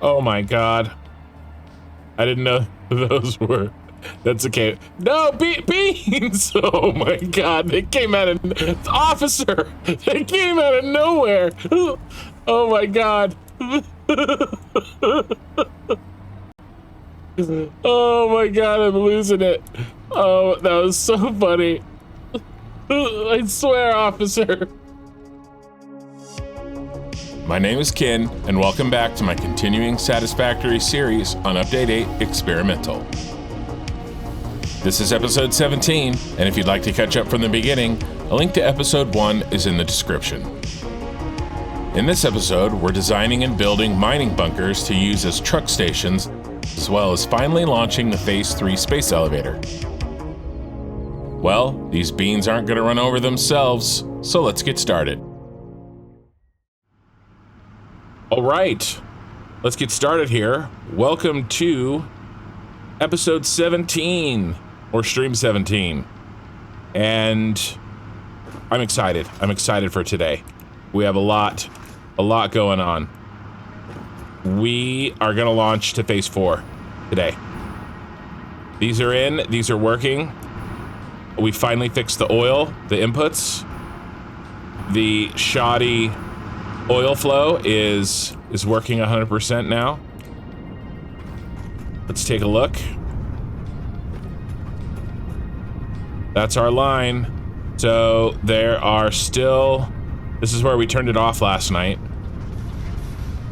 Oh my god. I didn't know those were. That's okay. No, beans! Oh my god, they came out of... Officer! They came out of nowhere! Oh my god. Oh my god, I'm losing it. Oh, that was so funny. I swear, officer. My name is Ken, and welcome back to my continuing Satisfactory series on Update 8 Experimental. This is episode 17, and if you'd like to catch up from the beginning, a link to episode 1 is in the description. In this episode, we're designing and building mining bunkers to use as truck stations, as well as finally launching the Phase 3 space elevator. Well, these beans aren't going to run over themselves, so let's get started. All right, let's get started here. Welcome to episode 17, or stream 17. And I'm excited. I'm excited for today. We have a lot going on. We are gonna launch to phase 4 today. These are in, these are working. We finally fixed the oil, the inputs. The shoddy oil flow is working 100% now. Let's take a look. That's our line. So there are still, this is where we turned it off last night,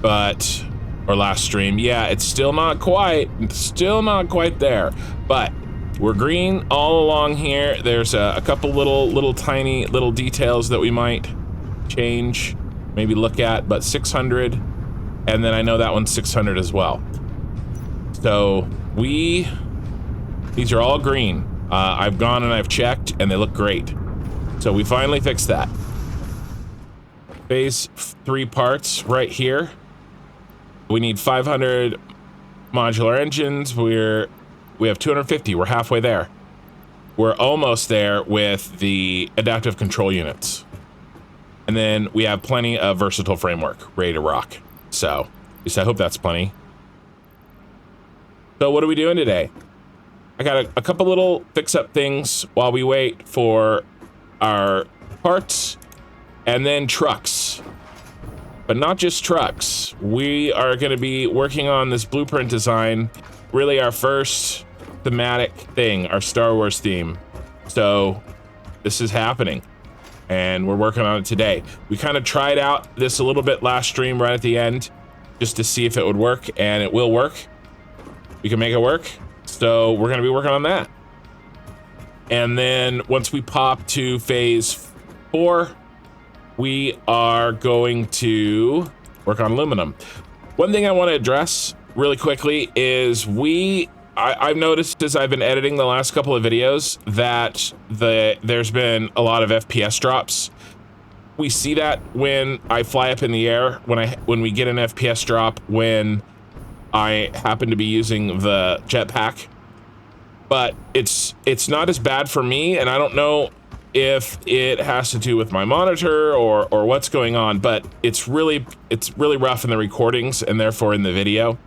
but, or last stream. Yeah, it's still not quite there, but we're green all along here. There's a couple little tiny details that we might change, maybe look at, but 600, and then I know that one's 600 as well. So these are all green. I've gone and I've checked and they look great. So we finally fixed that. Phase 3 parts right here. We need 500 modular engines. We have 250, we're halfway there. We're almost there with the adaptive control units. And then we have plenty of versatile framework ready to rock. So, at least I hope that's plenty. So what are we doing today? I got a couple little fix-up things while we wait for our parts, and then trucks. But not just trucks. We are going to be working on this blueprint design, really our first thematic thing, our Star Wars theme. So this is happening, and we're working on it today. We kind of tried out this a little bit last stream right at the end, just to see if it would work, and it will work. We can make it work. So we're going to be working on that. And then once we pop to phase 4, we are going to work on aluminum. One thing I want to address really quickly is I've noticed as I've been editing the last couple of videos that there's been a lot of FPS drops. We see that when I fly up in the air, when we get an FPS drop when I happen to be using the jetpack, but it's not as bad for me, and I don't know if it has to do with my monitor or what's going on, but it's really rough in the recordings and therefore in the video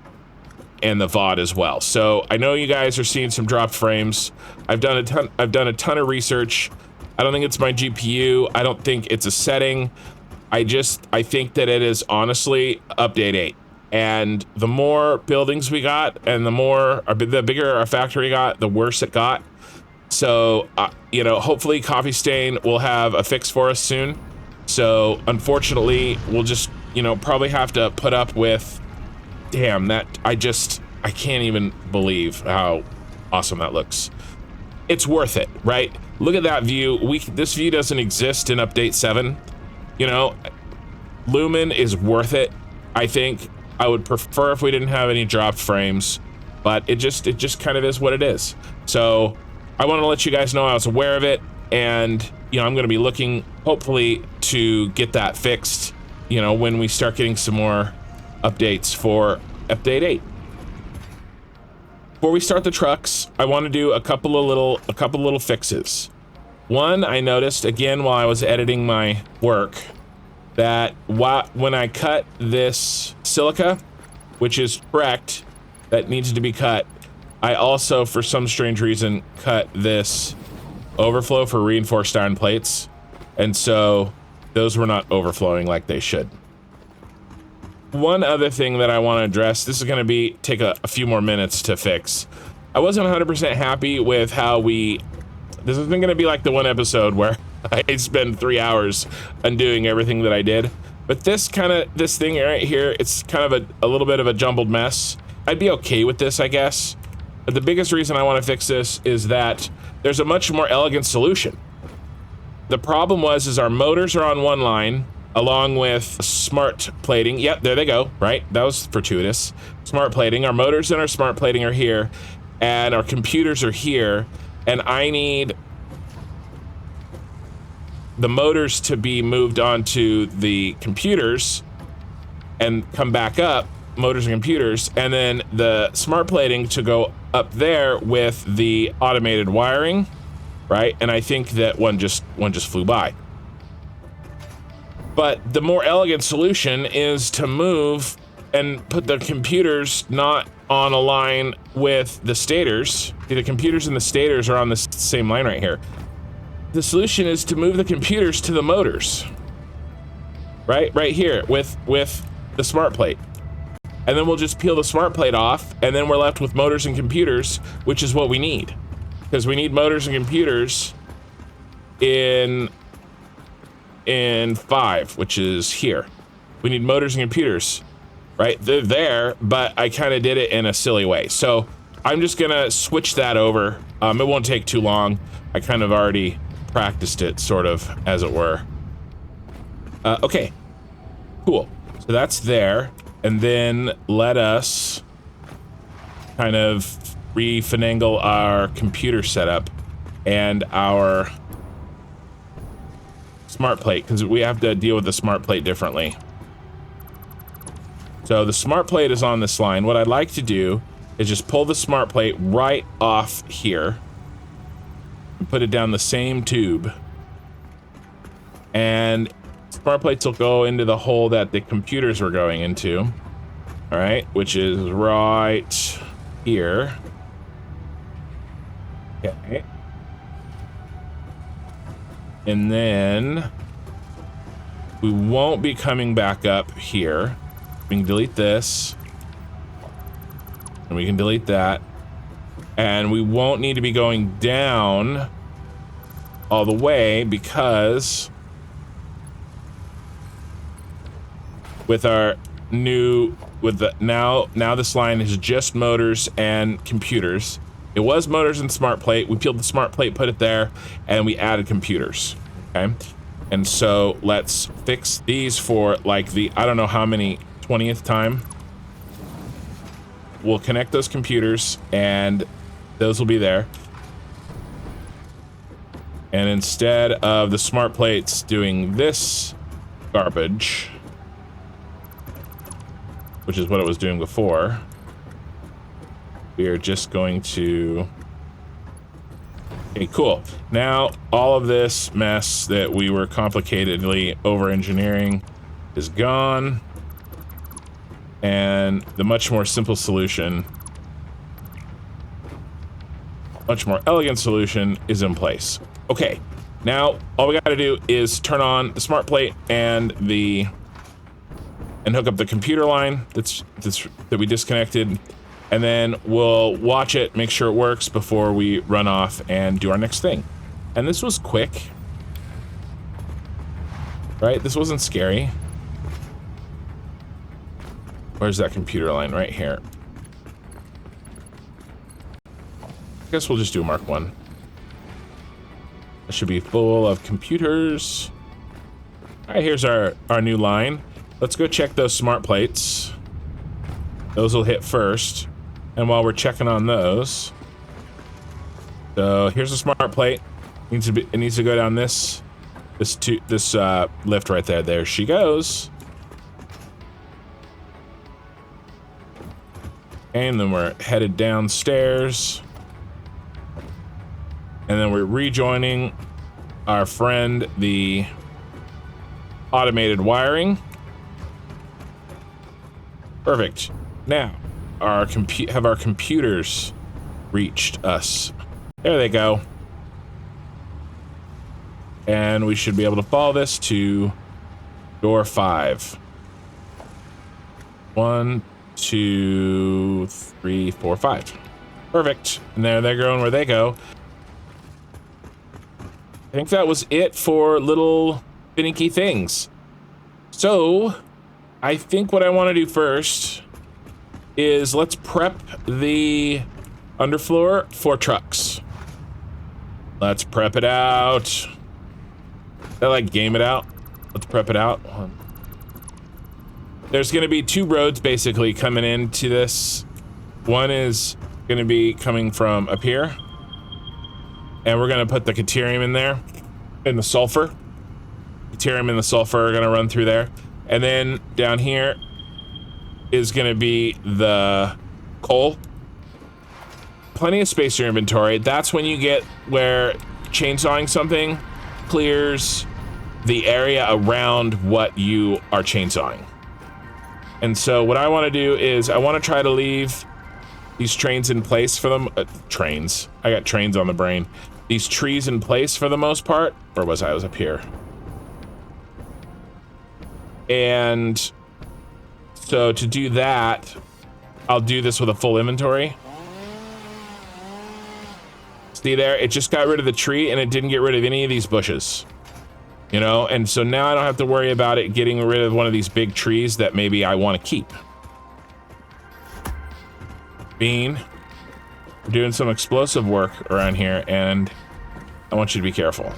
and the VOD as well. So I know you guys are seeing some dropped frames. I've done a ton of research. I don't think it's my GPU. I don't think it's a setting. I think that it is honestly update 8. And the more buildings we got, and the bigger our factory got, the worse it got. So, hopefully Coffee Stain will have a fix for us soon. So, unfortunately, we'll just, probably have to put up with, damn, that, I can't even believe how awesome that looks. It's worth it, right? Look at that view. This view doesn't exist in Update 7. Lumen is worth it, I think. I would prefer if we didn't have any dropped frames, but it just kind of is what it is. So I want to let you guys know I was aware of it, and I'm going to be looking hopefully to get that fixed, when we start getting some more updates for update 8. Before we start the trucks, I want to do a couple of little fixes. One, I noticed again while I was editing my work that when I cut this silica, which is correct, that needs to be cut. I also, for some strange reason, cut this overflow for reinforced iron plates, and so those were not overflowing like they should. One other thing that I want to address, this is going to take a few more minutes to fix. I wasn't 100% happy with how this isn't going to be like the one episode where I spend 3 hours undoing everything that I did. But this thing right here, it's kind of a little bit of a jumbled mess. I'd be okay with this, I guess. But the biggest reason I want to fix this is that there's a much more elegant solution. The problem is our motors are on one line, along with smart plating. Yep, there they go, right? That was fortuitous. Smart plating. Our motors and our smart plating are here, and our computers are here, and I need the motors to be moved onto the computers and come back up, motors and computers, and then the smart plating to go up there with the automated wiring, right? And I think that one just flew by. But the more elegant solution is to move and put the computers not on a line with the stators. See, the computers and the stators are on the same line right here. The solution is to move the computers to the motors, right here with the smart plate. And then we'll just peel the smart plate off, and then we're left with motors and computers, which is what we need. Because we need motors and computers in 5, which is here. We need motors and computers, right? They're there, but I kind of did it in a silly way. So I'm just gonna switch that over. It won't take too long. I kind of already practiced it, sort of, as it were. Okay, cool. So that's there. And then let us kind of refinagle our computer setup and our smart plate, because we have to deal with the smart plate differently. So the smart plate is on this line. What I'd like to do is just pull the smart plate right off here and put it down the same tube. And smart plates will go into the hole that the computers were going into. All right, which is right here. Okay. And then we won't be coming back up here. We can delete this. And we can delete that. And we won't need to be going down all the way, because with our new, now this line is just motors and computers. It was motors and smart plate. We peeled the smart plate, put it there, and we added computers. Okay. And so let's fix these for like the, I don't know how many 20th time. We'll connect those computers and those will be there. And instead of the smart plates doing this garbage, which is what it was doing before, we are just going to... Okay, cool. Now, all of this mess that we were complicatedly over-engineering is gone. And the much more simple solution, much more elegant solution is in place. Okay, now all we gotta do is turn on the smart plate and hook up the computer line that we disconnected, and then we'll watch it, make sure it works before we run off and do our next thing. And this was quick, right? This wasn't scary. Where's that computer line? Right here. I guess we'll just do Mark 1. It should be full of computers. All right, here's our new line. Let's go check those smart plates. Those will hit first. And while we're checking on those, so here's a smart plate. It needs to go down this lift right there. There she goes. And then we're headed downstairs. And then we're rejoining our friend, the automated wiring. Perfect. Now, have our computers reached us? There they go. And we should be able to follow this to door 5. 1, 2, 3, 4, 5. Perfect. And there they're going where they go. I think that was it for little finicky things. So, I think what I want to do first is let's prep the underfloor for trucks. Let's prep it out. I like game it out. Let's prep it out. There's going to be 2 roads basically coming into this. One is going to be coming from up here. And we're going to put the Caterium in there. And the sulfur. Caterium and the sulfur are going to run through there. And then down here is going to be the coal. Plenty of space in your inventory. That's when you get where chainsawing something clears the area around what you are chainsawing. And so what I want to do is I want to try to leave these trains in place for them. Trains. I got trains on the brain. These trees in place for the most part. Or was I was up here? And so to do that, I'll do this with a full inventory. See there? It just got rid of the tree and it didn't get rid of any of these bushes. You know, and so now I don't have to worry about it getting rid of one of these big trees that maybe I want to keep. Bean, we're doing some explosive work around here, and I want you to be careful.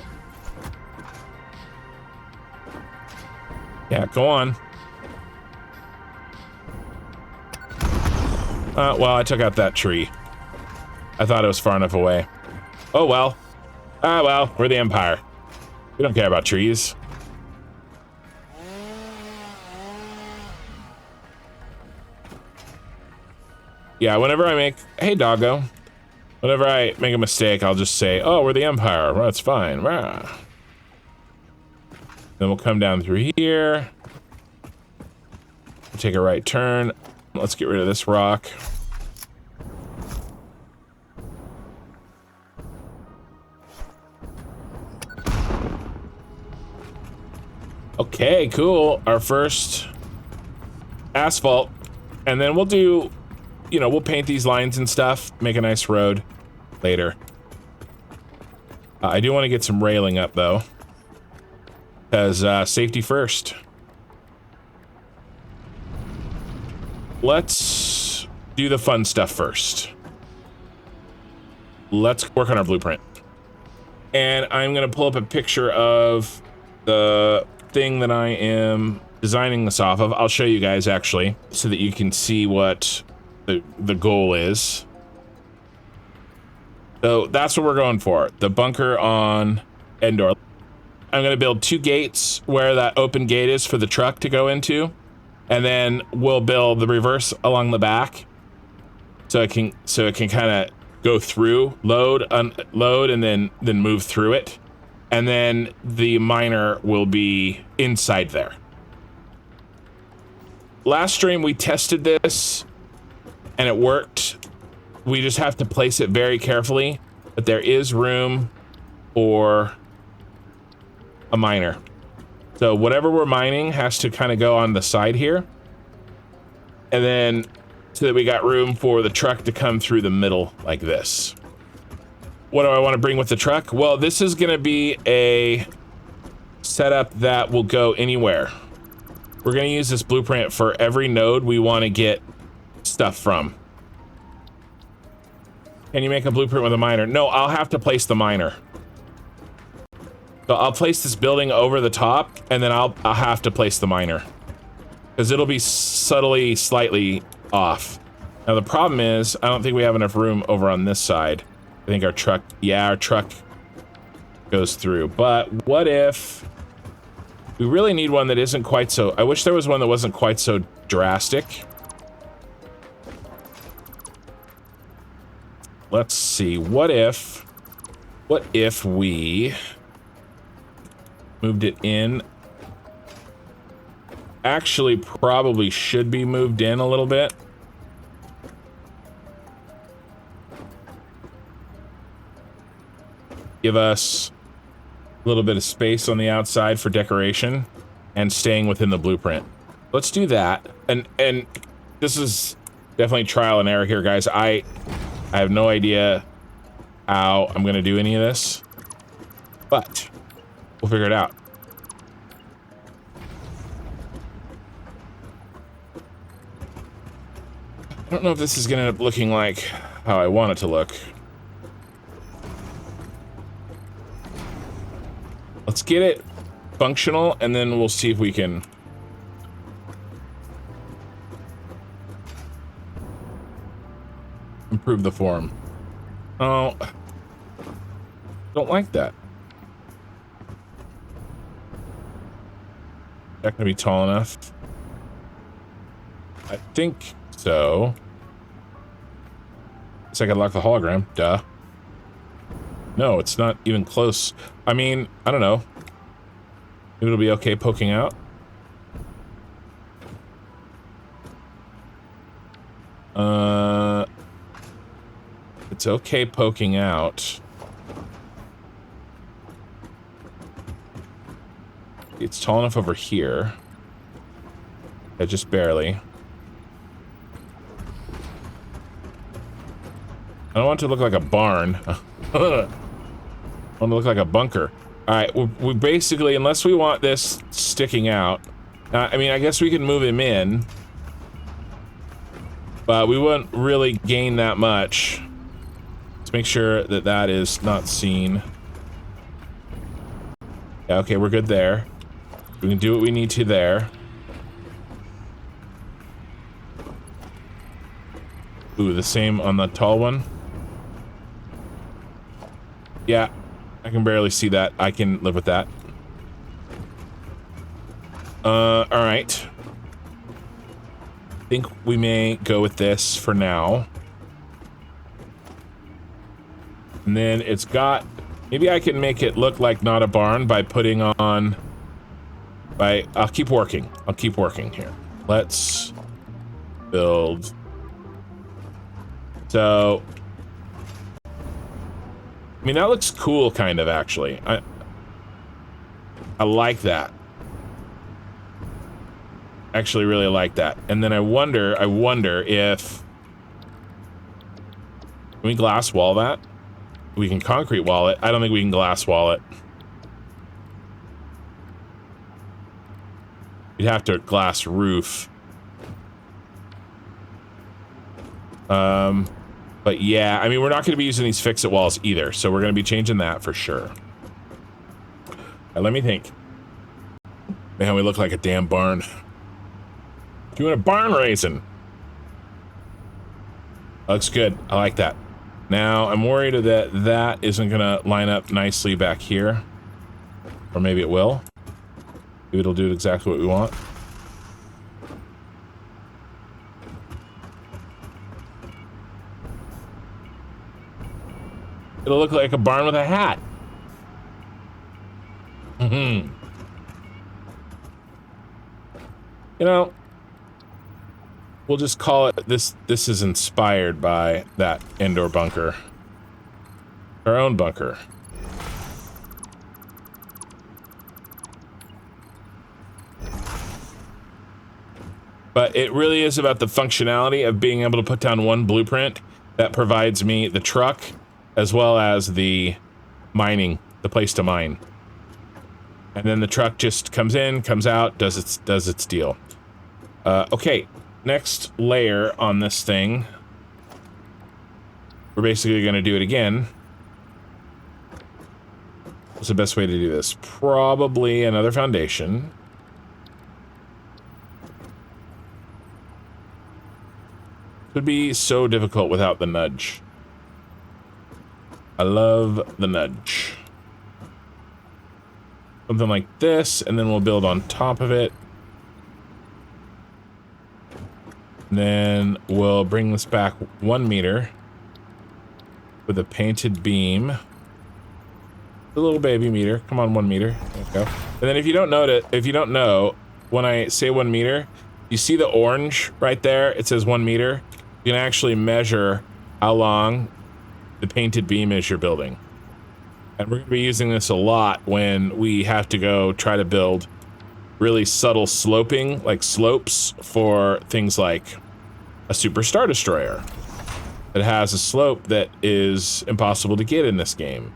Yeah, go on. Well, I took out that tree. I thought it was far enough away. Oh, well. Ah, well, we're the Empire. We don't care about trees. Yeah, whenever I make... Hey, doggo. Whenever I make a mistake, I'll just say, oh, we're the Empire. Well, that's fine. Rah. Then we'll come down through here. We'll take a right turn. Let's get rid of this rock. Okay, cool. Our first asphalt. And then we'll do, you know, we'll paint these lines and stuff, make a nice road later. I do want to get some railing up, though. Because safety first. Let's do the fun stuff first. Let's work on our blueprint. And I'm going to pull up a picture of the thing that I am designing this off of. I'll show you guys actually so that you can see what the goal is. So that's what we're going for. The bunker on Endor. I'm going to build 2 gates where that open gate is for the truck to go into. And then we'll build the reverse along the back. So it can kind of go through, load, unload, and then move through it. And then the miner will be inside there. Last stream we tested this and it worked. We just have to place it very carefully, but there is room for a miner. So whatever we're mining has to kind of go on the side here. And then so that we got room for the truck to come through the middle like this. What do I want to bring with the truck? Well, this is going to be a setup that will go anywhere. We're going to use this blueprint for every node we want to get stuff from. Can you make a blueprint with a miner? No, I'll have to place the miner. So I'll place this building over the top, and then I'll have to place the miner. Because it'll be subtly, slightly off. Now the problem is, I don't think we have enough room over on this side. I think our truck, yeah, our truck goes through. But what if we really need one that isn't quite so... I wish there was one that wasn't quite so drastic. Let's see, what if we moved it in? Actually, probably should be moved in a little bit. give us a little bit of space on the outside for decoration and staying within the blueprint. Let's do that. And this is definitely trial and error here, guys. I have no idea how I'm gonna do any of this, but we'll figure it out. I don't know if this is gonna end up looking like how I want it to look. Let's get it functional, and then we'll see if we can improve the form. Oh, don't like that. That gonna be tall enough? I think so. Guess I could lock the hologram. Duh. No, it's not even close. I mean, I don't know. Maybe it'll be okay poking out. It's okay poking out. It's tall enough over here. Yeah, just barely. I don't want it to look like a barn. I want it to look like a bunker. Alright, we basically, unless we want this sticking out, I mean, I guess we can move him in, but we wouldn't really gain that much. Let's make sure that that is not seen. Yeah, okay, we're good there. We can do what we need to there. Ooh, the same on the tall one. Yeah, I can barely see that. I can live with that. Alright. I think we may go with this for now. And then it's got... Maybe I can make it look like not a barn by putting on... I'll keep working. I'll keep working here. Let's build. So... I mean, that looks cool, kind of, actually. I like that. Actually, really like that. And then I wonder if... Can we glass wall that? We can concrete wall it. I don't think we can glass wall it. You'd have to glass roof. But yeah, I mean, we're not going to be using these fix-it walls either, so we're going to be changing that for sure. Let me think. Man, we look like a damn barn. Doing a barn raising. Looks good. I like that. Now, I'm worried that that isn't going to line up nicely back here. Or maybe it will. Maybe it'll do exactly what we want. It'll look like a barn with a hat. You know, we'll just call it this. This is inspired by that indoor bunker. Our own bunker. But it really is about the functionality of being able to put down one blueprint that provides me the truck as well as the mining, the place to mine. And then the truck just comes in, comes out, does its deal. Okay, next layer on this thing. We're basically going to do it again. What's the best way to do this? Probably another foundation. Could be so difficult without the nudge. I love the nudge. Something like this, and then we'll build on top of it. And then we'll bring this back 1 meter with a painted beam. The little baby meter. Come on, 1 meter. There we go. And then if you don't know, when I say 1 meter, you see the orange right there? It says 1 meter. You can actually measure how long the painted beam is you're building. And we're going to be using this a lot when we have to go try to build really subtle sloping, like slopes, for things like a Super Star Destroyer that has a slope that is impossible to get in this game.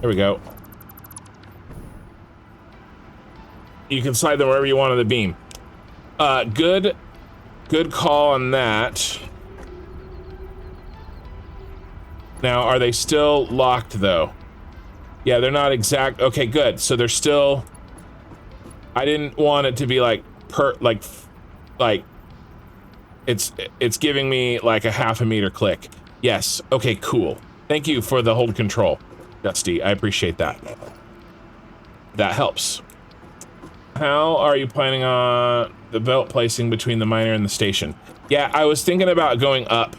There we go. You can slide them wherever you want on the beam. Good call on that. Now, are they still locked though? Yeah, they're not exact. Okay, good. So they're still. I didn't want it to be like it's giving me like a half a meter click. Yes. Okay, cool. Thank you for the hold control, Dusty. I appreciate that. That helps. How are you planning on the belt placing between the miner and the station? Yeah, I was thinking about going up.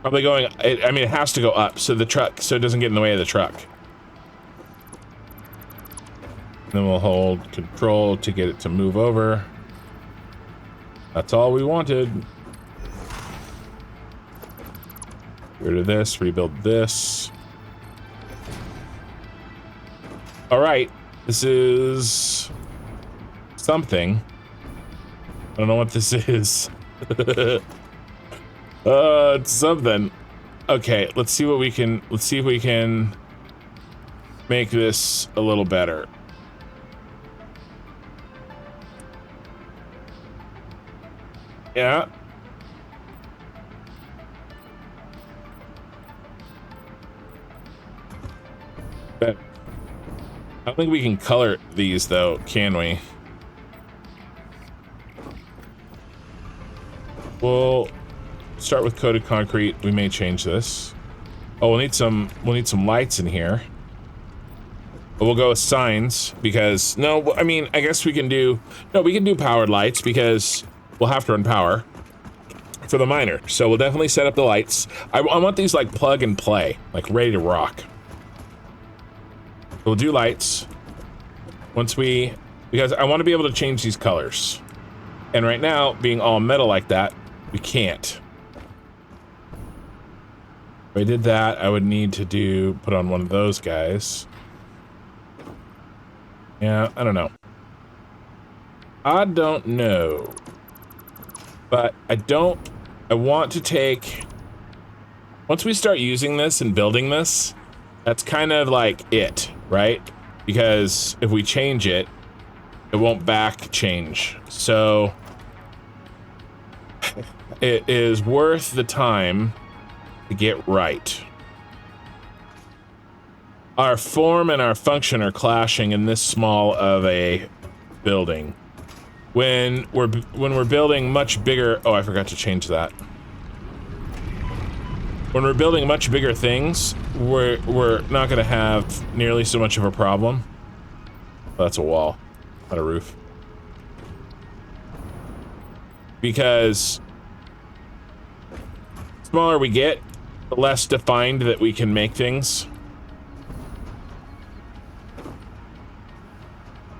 Probably going, I mean, it has to go up so the truck, so it doesn't get in the way of the truck. Then we'll hold control to get it to move over. That's all we wanted. Get rid of this, rebuild this. All right, this is something. I don't know what this is. It's something. Okay, let's see what we can, let's see if we can make this a little better. Yeah. Better. I don't think we can color these though, can we? We'll start with coated concrete. We may change this. Oh, we'll need some lights in here. But we'll go with signs because no, I mean, I guess we can do powered lights because we'll have to run power for the miner. So we'll definitely set up the lights. I want these like plug and play, like ready to rock. We'll do lights once because I want to be able to change these colors. And right now, being all metal like that, we can't. If I did that, I would need to put on one of those guys. Yeah, I don't know. I don't know. But I want to take, once we start using this and building this, that's kind of like it, right? Because if we change it, it won't back change. So it is worth the time to get right. Our form and our function are clashing in this small of a building. When we're building much bigger, oh, I forgot to change that. When we're building much bigger things, we're not going to have nearly so much of a problem. Oh, that's a wall, not a roof. Because the smaller we get, the less defined that we can make things.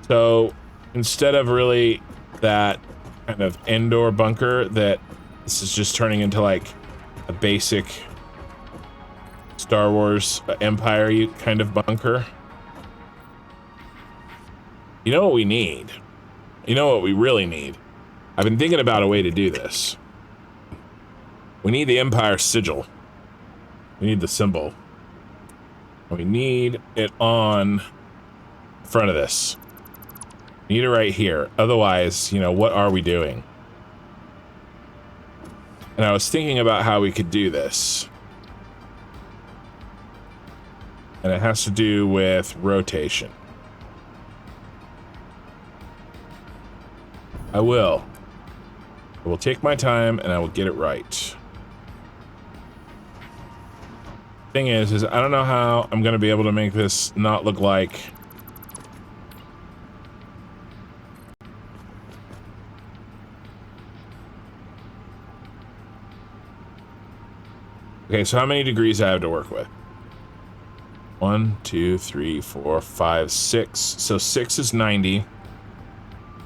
So instead of really that kind of indoor bunker, that this is just turning into like a basic Star Wars Empire kind of bunker. You know what we need? You know what we really need? I've been thinking about a way to do this. We need the Empire sigil. We need the symbol. We need it on the front of this. We need it right here. Otherwise, you know, what are we doing? And I was thinking about how we could do this. And it has to do with rotation. I will take my time and I will get it right. Thing is I don't know how I'm gonna be able to make this not look like okay, so how many degrees I have to work with? 1, 2, 3, 4, 5, 6. So 6 is 90.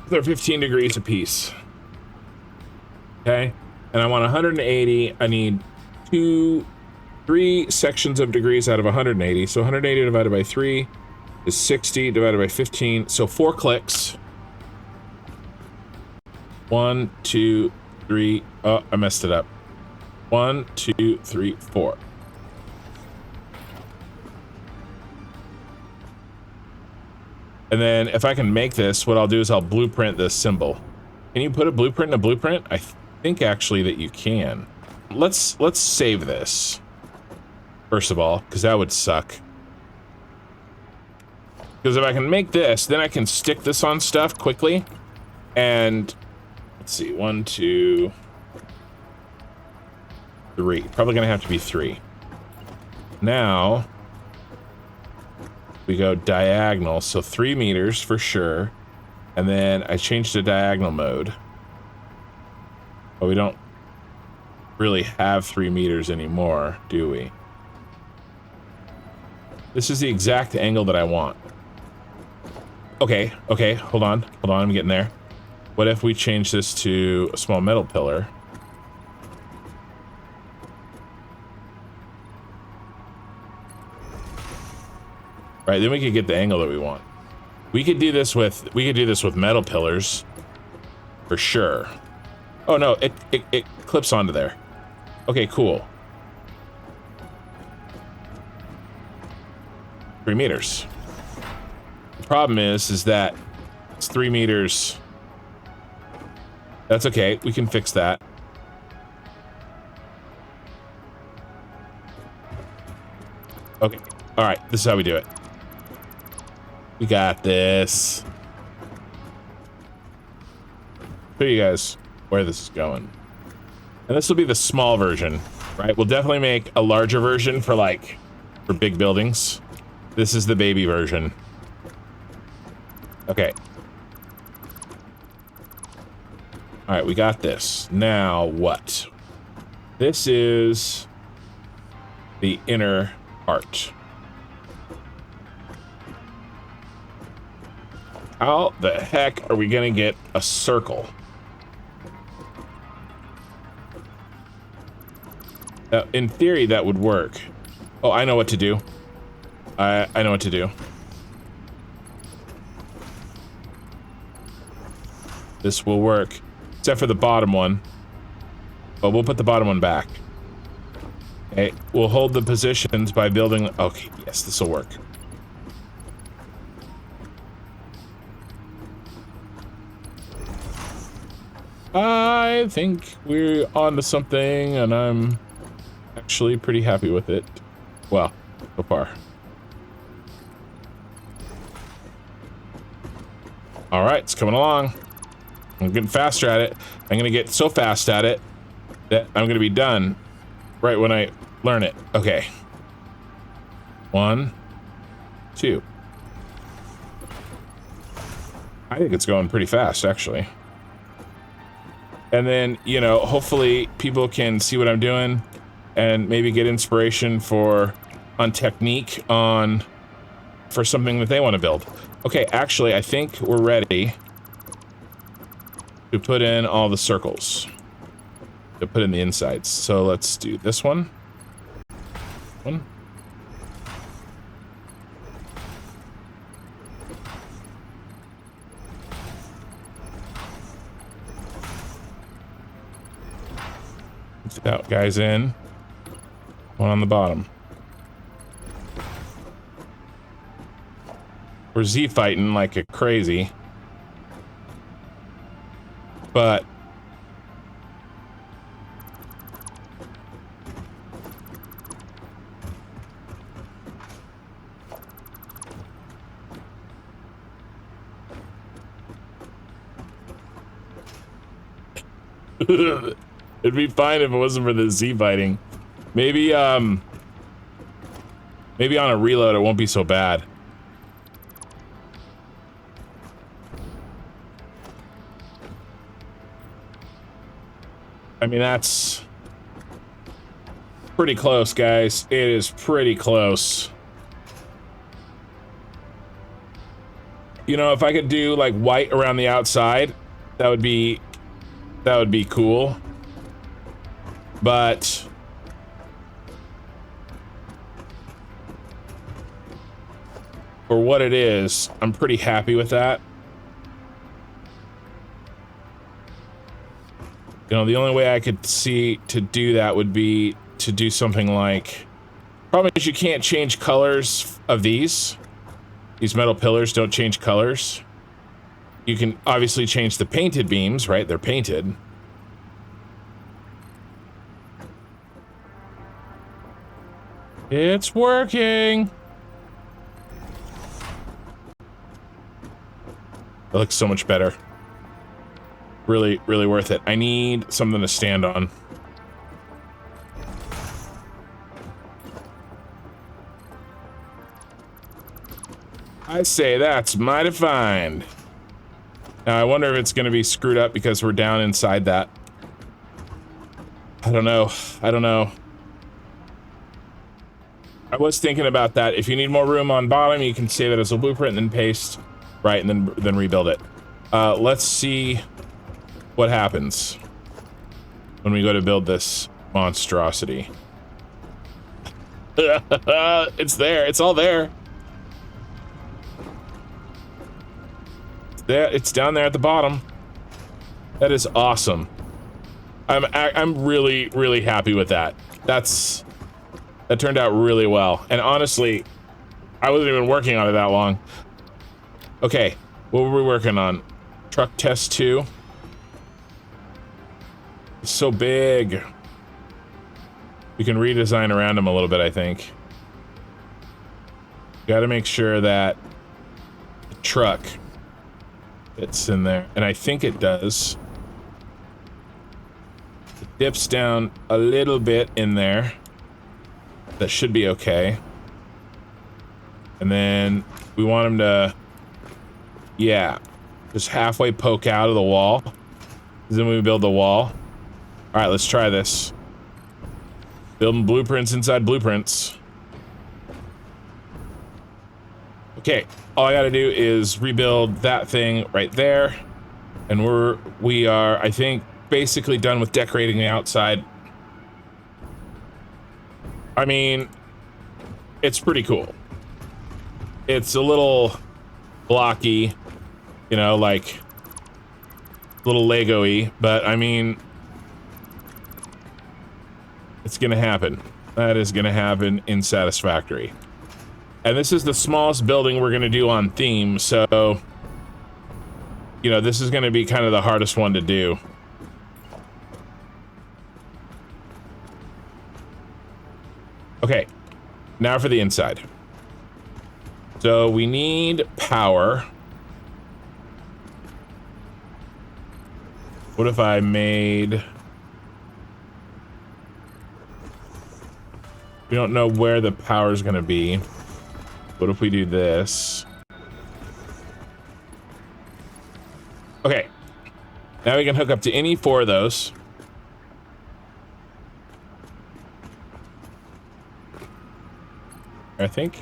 They're 15 degrees apiece. Okay, and I want 180. I need 2 3 sections of degrees out of 180. So 180 divided by 3 is 60 divided by 15. So 4 clicks. 1, 2, 3. Oh, I messed it up. 1, 2, 3, 4. And then if I can make this, what I'll do is I'll blueprint this symbol. Can you put a blueprint in a blueprint? I think actually that you can. Let's save this. First of all, because that would suck. Because if I can make this, then I can stick this on stuff quickly. And let's see, 1, 2, 3. Probably gonna have to be 3. Now we go diagonal, so 3 meters for sure. And then I changed to diagonal mode. But we don't really have 3 meters anymore, do we? This is the exact angle that I want. Okay, hold on, I'm getting there. What if we change this to a small metal pillar? Right, then we could get the angle that we want. We could do this with metal pillars, for sure. Oh no, it clips onto there. Okay, cool. 3 meters. The problem is that it's 3 meters. That's okay, we can fix that. Okay, all right, this is how we do it. We got this. Show you guys where this is going. And this will be the small version, right? We'll definitely make a larger version for big buildings. This is the baby version. Okay. All right, we got this. Now what? This is the inner part. How the heck are we gonna get a circle? In theory, that would work. Oh, I know what to do. I know what to do. This will work, except for the bottom one. But we'll put the bottom one back. Okay, we'll hold the positions by building. Okay, yes, this will work. I think we're on to something, and I'm actually pretty happy with it. Well, so far. All right, it's coming along. I'm getting faster at it. I'm gonna get so fast at it that I'm gonna be done right when I learn it. Okay. 1, 2. I think it's going pretty fast, actually. And then, you know, hopefully people can see what I'm doing and maybe get inspiration on technique for something that they want to build. Okay, actually, I think we're ready to put in all the circles. To put in the insides. So let's do this one. Out guys in. One on the bottom. We're Z fighting like a crazy. But it'd be fine if it wasn't for the Z fighting. Maybe on a reload it won't be so bad. I mean, that's pretty close, guys. It is pretty close. You know, if I could do like white around the outside, that would be cool. But for what it is, I'm pretty happy with that. You know, the only way I could see to do that would be to do something like... Problem is you can't change colors of these. These metal pillars don't change colors. You can obviously change the painted beams, right? They're painted. It's working! That looks so much better. Really, really worth it. I need something to stand on. I say that's mighty fine. Now I wonder if it's going to be screwed up because we're down inside that. I don't know. I don't know. I was thinking about that. If you need more room on bottom, you can save it as a blueprint and then paste, right, and then rebuild it. Let's see what happens when we go to build this monstrosity. It's there. It's all there. It's down there at the bottom. That is awesome. I'm really, really happy with that. That turned out really well. And honestly, I wasn't even working on it that long. Okay, what were we working on? Truck test 2. It's so big. We can redesign around them a little bit, I think. Got to make sure that the truck fits in there. And I think it does. It dips down a little bit in there. That should be okay. And then we want him to, yeah, just halfway poke out of the wall. Then we build the wall. All right, let's try this. Building blueprints inside blueprints. Okay, all I gotta do is rebuild that thing right there. And we are, I think, basically done with decorating the outside. I mean, it's pretty cool. It's a little blocky, you know, like a little Lego-y, but I mean, it's gonna happen. That is gonna happen in Satisfactory. And this is the smallest building we're gonna do on theme, so, you know, this is gonna be kind of the hardest one to do. Okay, now for the inside. So we need power. What if I made... We don't know where the power is going to be. What if we do this? Okay. Now we can hook up to any 4 of those. I think.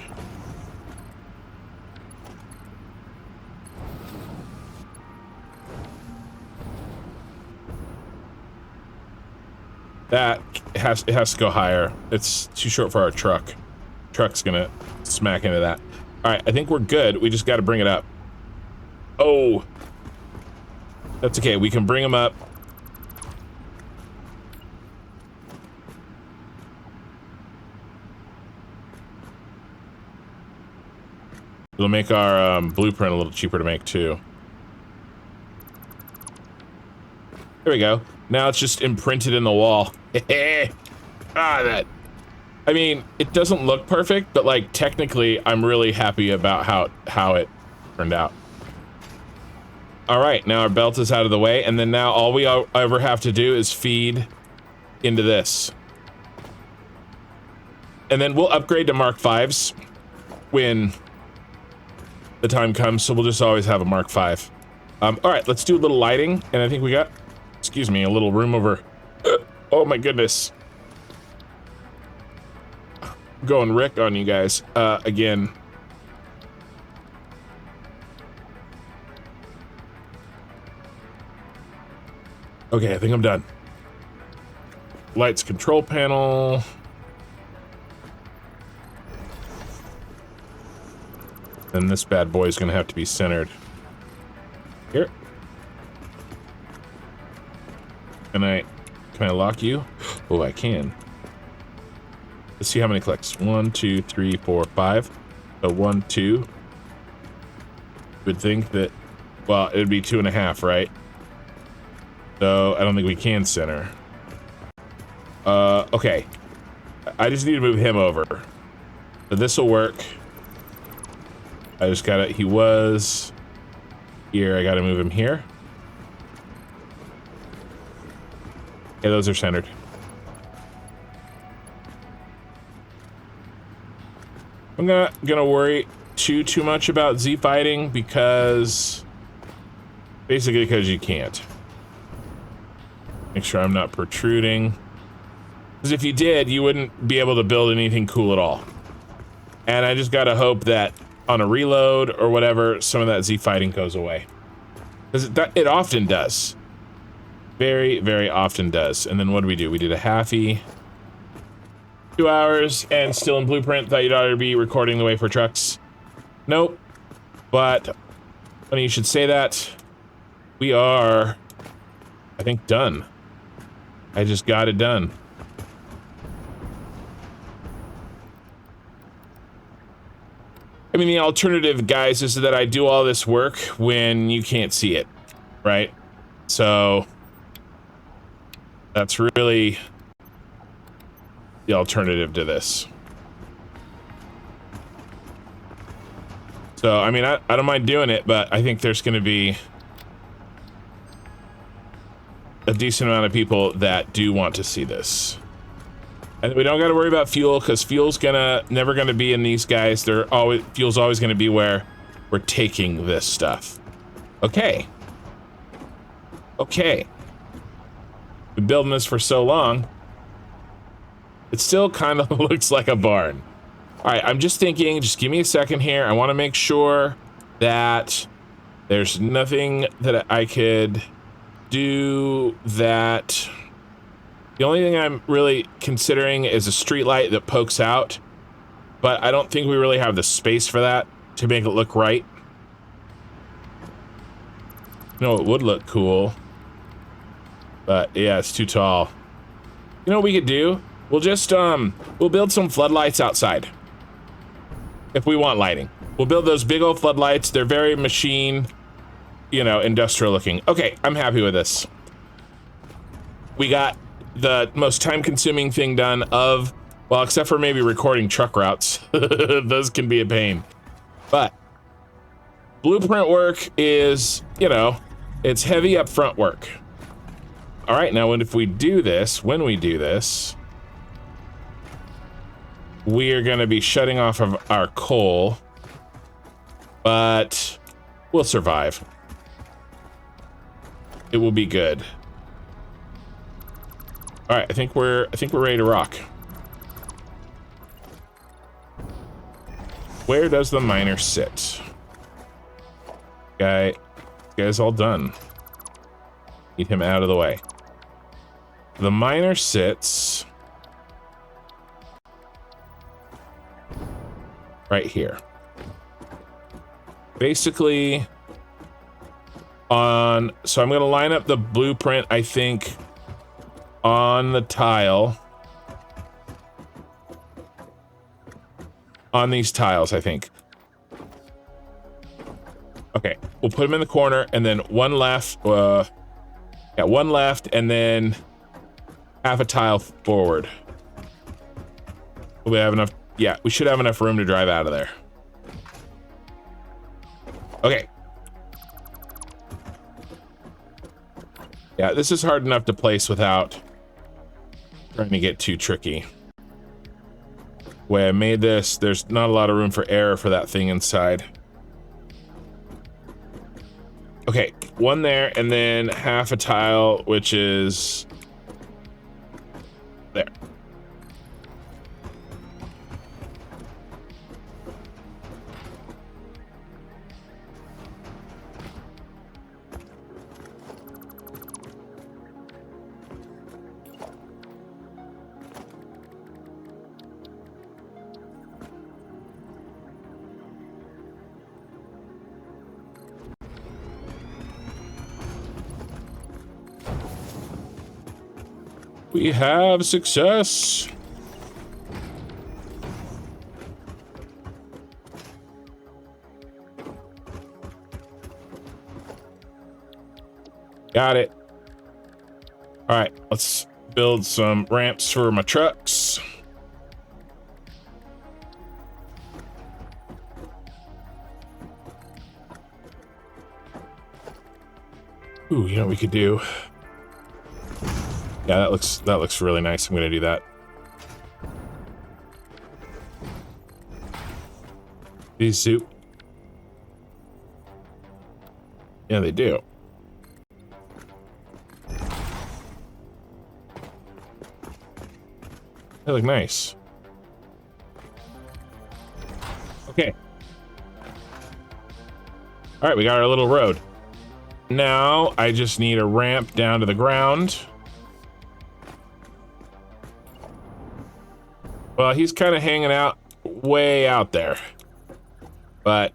That it has to go higher. It's too short for our truck. Truck's gonna smack into that. All right, I think we're good. We just got to bring it up. Oh, that's okay. We can bring them up. It'll make our blueprint a little cheaper to make too. There we go. Now it's just imprinted in the wall. That. I mean, it doesn't look perfect, but like technically, I'm really happy about how it turned out. All right, now our belt is out of the way, and then now all we ever have to do is feed into this, and then we'll upgrade to Mark V's when the time comes. So we'll just always have a Mark V. All right, let's do a little lighting, and I think we got, excuse me, a little room over. Oh my goodness. Going Rick on you guys again. Okay, I think I'm done. Lights control panel. Then this bad boy is going to have to be centered. Here. Can I lock you? Oh, I can. Let's see how many clicks. 1, 2, 3, 4, 5. So 1, 2. Would think that, well, it would be 2.5, right? So I don't think we can center. Okay. I just need to move him over. So this will work. I just gotta, he was here. I gotta move him here. Okay, those are centered. I'm not gonna worry too much about Z fighting because basically because you can't. Make sure I'm not protruding. Because if you did, you wouldn't be able to build anything cool at all. And I just gotta hope that on a reload or whatever, some of that Z fighting goes away. Because it often does. Very, very often does. And then what do? We did a halfie. 2 hours and still in blueprint. Thought you'd already be recording the way for trucks. Nope. But funny you should say that. We are, I think, done. I just got it done. I mean, the alternative, guys, is that I do all this work when you can't see it, right? So that's really the alternative to this. So, I mean, I don't mind doing it, but I think there's going to be a decent amount of people that do want to see this. And we don't got to worry about fuel, because fuel's never gonna be in these guys. Fuel's always gonna be where we're taking this stuff. Okay. Okay. Been building this for so long. It still kind of looks like a barn. All right, I'm just thinking, just give me a second here. I want to make sure that there's nothing that I could do that. The only thing I'm really considering is a street light that pokes out, but I don't think we really have the space for that to make it look right. No, it would look cool, but yeah, it's too tall. You know what we could do? We'll just, we'll build some floodlights outside. If we want lighting. We'll build those big old floodlights. They're very machine, you know, industrial looking. Okay, I'm happy with this. We got the most time-consuming thing done of, well, except for maybe recording truck routes. Those can be a pain. But blueprint work is, you know, it's heavy upfront work. All right, now when we do this, we are going to be shutting off of our coal, but we'll survive. It will be good. All right, I think we're ready to rock. Where does the miner sit? Guy's all done. Get him out of the way. The miner sits right here. Basically so I'm gonna line up the blueprint, I think, on the tile. On these tiles, I think. Okay, we'll put them in the corner, and then one left, yeah, one left, and then half a tile forward. Will we have enough? Yeah, we should have enough room to drive out of there. Okay. Yeah, this is hard enough to place without trying to get too tricky. The way I made this, there's not a lot of room for error for that thing inside. Okay, one there, and then half a tile, which is there. We have success. Got it. All right, let's build some ramps for my trucks. Ooh, you know what we could do? Yeah, that looks really nice. I'm gonna do that. These soup. Yeah, they do. They look nice. Okay. All right, we got our little road. Now I just need a ramp down to the ground. Well, he's kind of hanging out way out there, but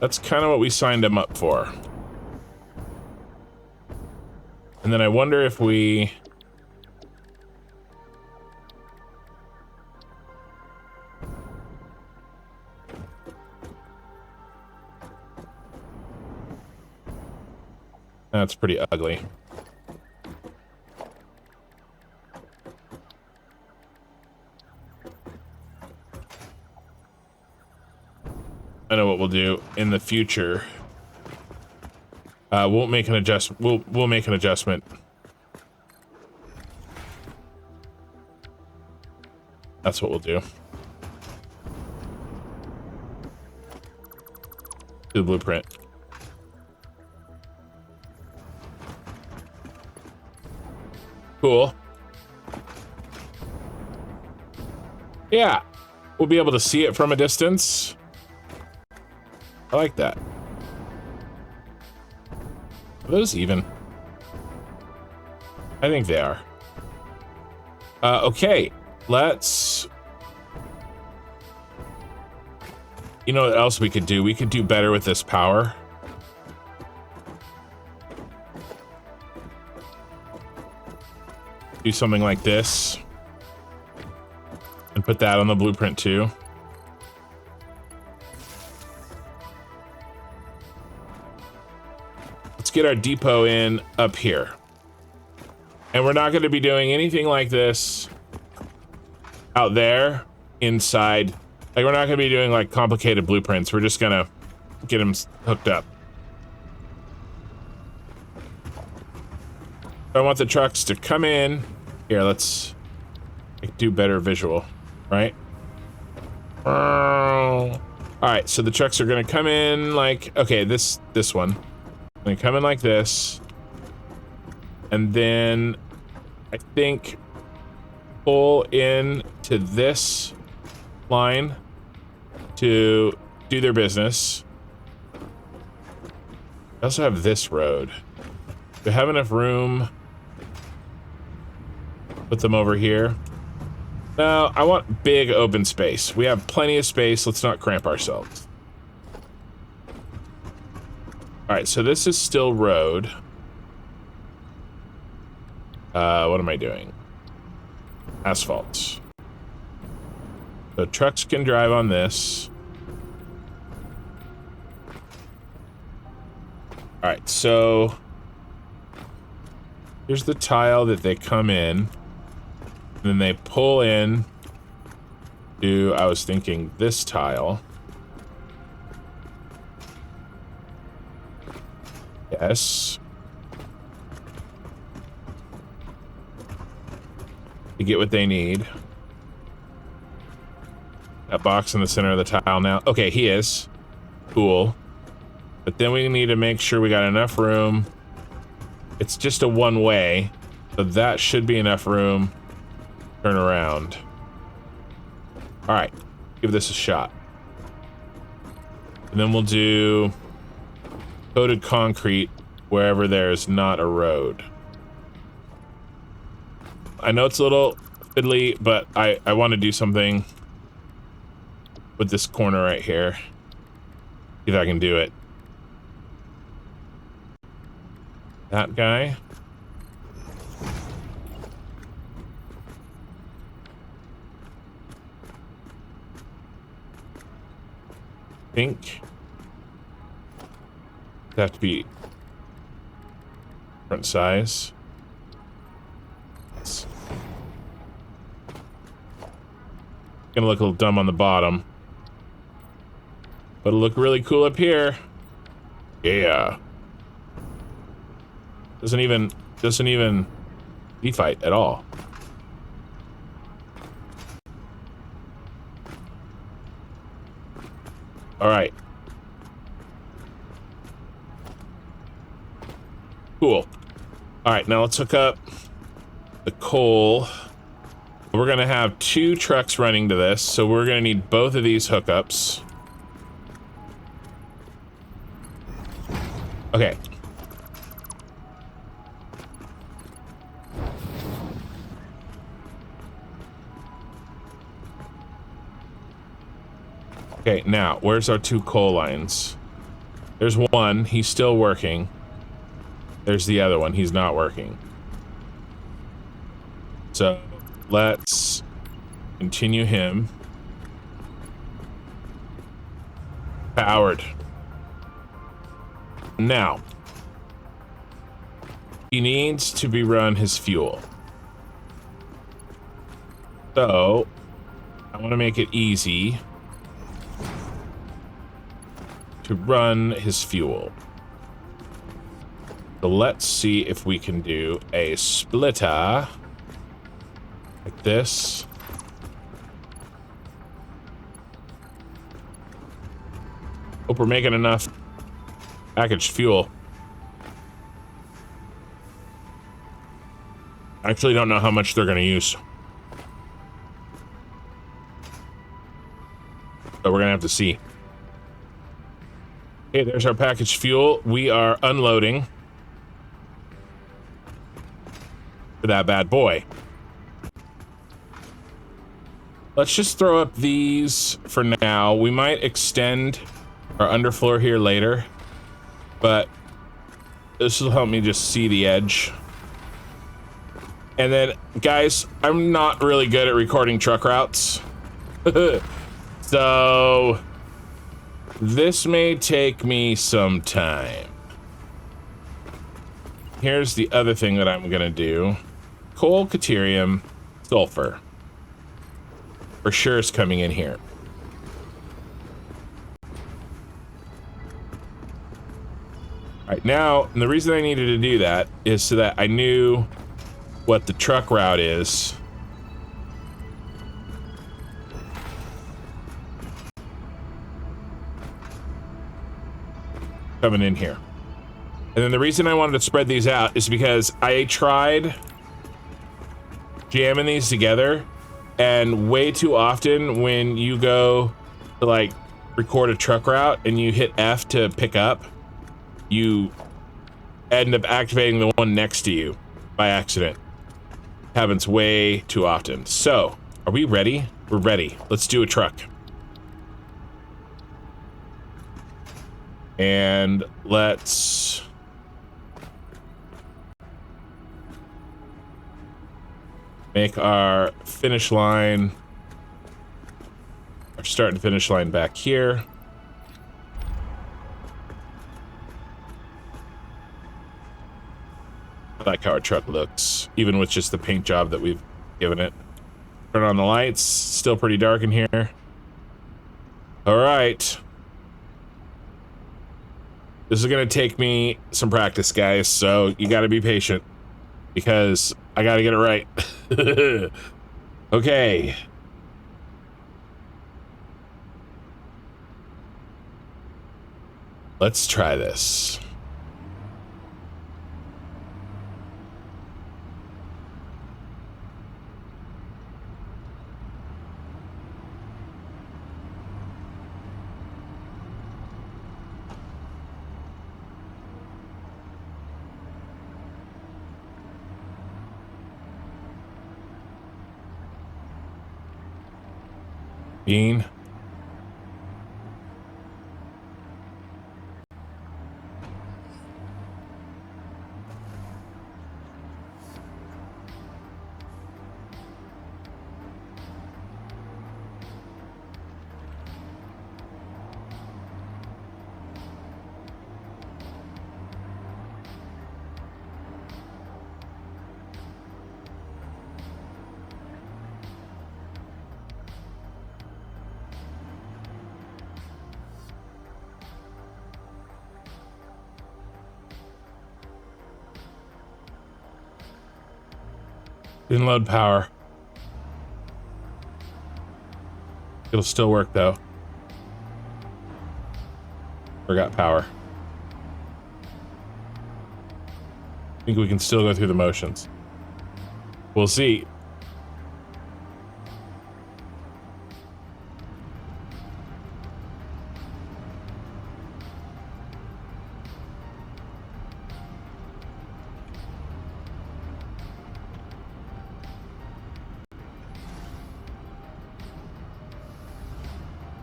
that's kind of what we signed him up for. And then I wonder if we... That's pretty ugly. I know what we'll do in the future. We'll make an adjustment. We'll make an adjustment. That's what we'll do. Do the blueprint. Cool. Yeah, we'll be able to see it from a distance. I like that. Are those even? I think they are. Okay, let's... You know what else we could do? We could do better with this power. Do something like this. And put that on the blueprint too. Let's get our depot in up here. And we're not going to be doing anything like this out there inside. Like, we're not going to be doing like complicated blueprints. We're just going to get them hooked up. I want the trucks to come in. Here, let's do better visual, right? All right, so the trucks are going to come in like, okay, this one. They come in like this. And then I think pull in to this line to do their business. I also have this road. Do I have enough room? Put them over here. No, I want big open space. We have plenty of space. Let's not cramp ourselves. All right, so this is still road. What am I doing? Asphalt. So trucks can drive on this. All right, so here's the tile that they come in. And then they pull in to, I was thinking, this tile. Yes. To get what they need. That box in the center of the tile now. Okay, he is. Cool. But then we need to make sure we got enough room. It's just a one-way, so that should be enough room. Turn around. All right, give this a shot. And then we'll do coated concrete wherever there's not a road. I know it's a little fiddly, but I want to do something with this corner right here. See if I can do it. That guy. Think. Have to be different size. It's gonna look a little dumb on the bottom, but it'll look really cool up here. Yeah. Doesn't even fight at all. All right. Cool. All right, now let's hook up the coal. We're gonna have 2 trucks running to this, so we're gonna need both of these hookups. Okay. Okay, now, where's our 2 coal lines? There's one, he's still working. There's the other one, he's not working. So, let's continue him. Powered. Now, he needs to be run his fuel. So, I want to make it easy to run his fuel. So let's see if we can do a splitter like this. Hope we're making enough packaged fuel. I actually don't know how much they're going to use. But we're going to have to see. Okay, there's our packaged fuel. We are unloading for that bad boy. Let's just throw up these for now. We might extend our underfloor here later, but this will help me just see the edge. And then, guys, I'm not really good at recording truck routes. So this may take me some time. Here's the other thing that I'm gonna do. Coal, Caterium, sulfur. For sure is coming in here. Alright, now, and the reason I needed to do that is so that I knew what the truck route is. Coming in here. And then the reason I wanted to spread these out is because I tried jamming these together, and way too often when you go to like record a truck route and you hit F to pick up, you end up activating the one next to you by accident. Happens way too often. So, are we ready? We're ready. Let's do a truck. And let's make our finish line, our start and finish line back here. I like how our truck looks, even with just the paint job that we've given it. Turn on the lights, still pretty dark in here. All right. This is gonna take me some practice, guys, so you gotta be patient because I gotta get it right. Okay. Let's try this. Bean. Didn't load power. It'll still work though. Forgot power. I think we can still go through the motions. We'll see.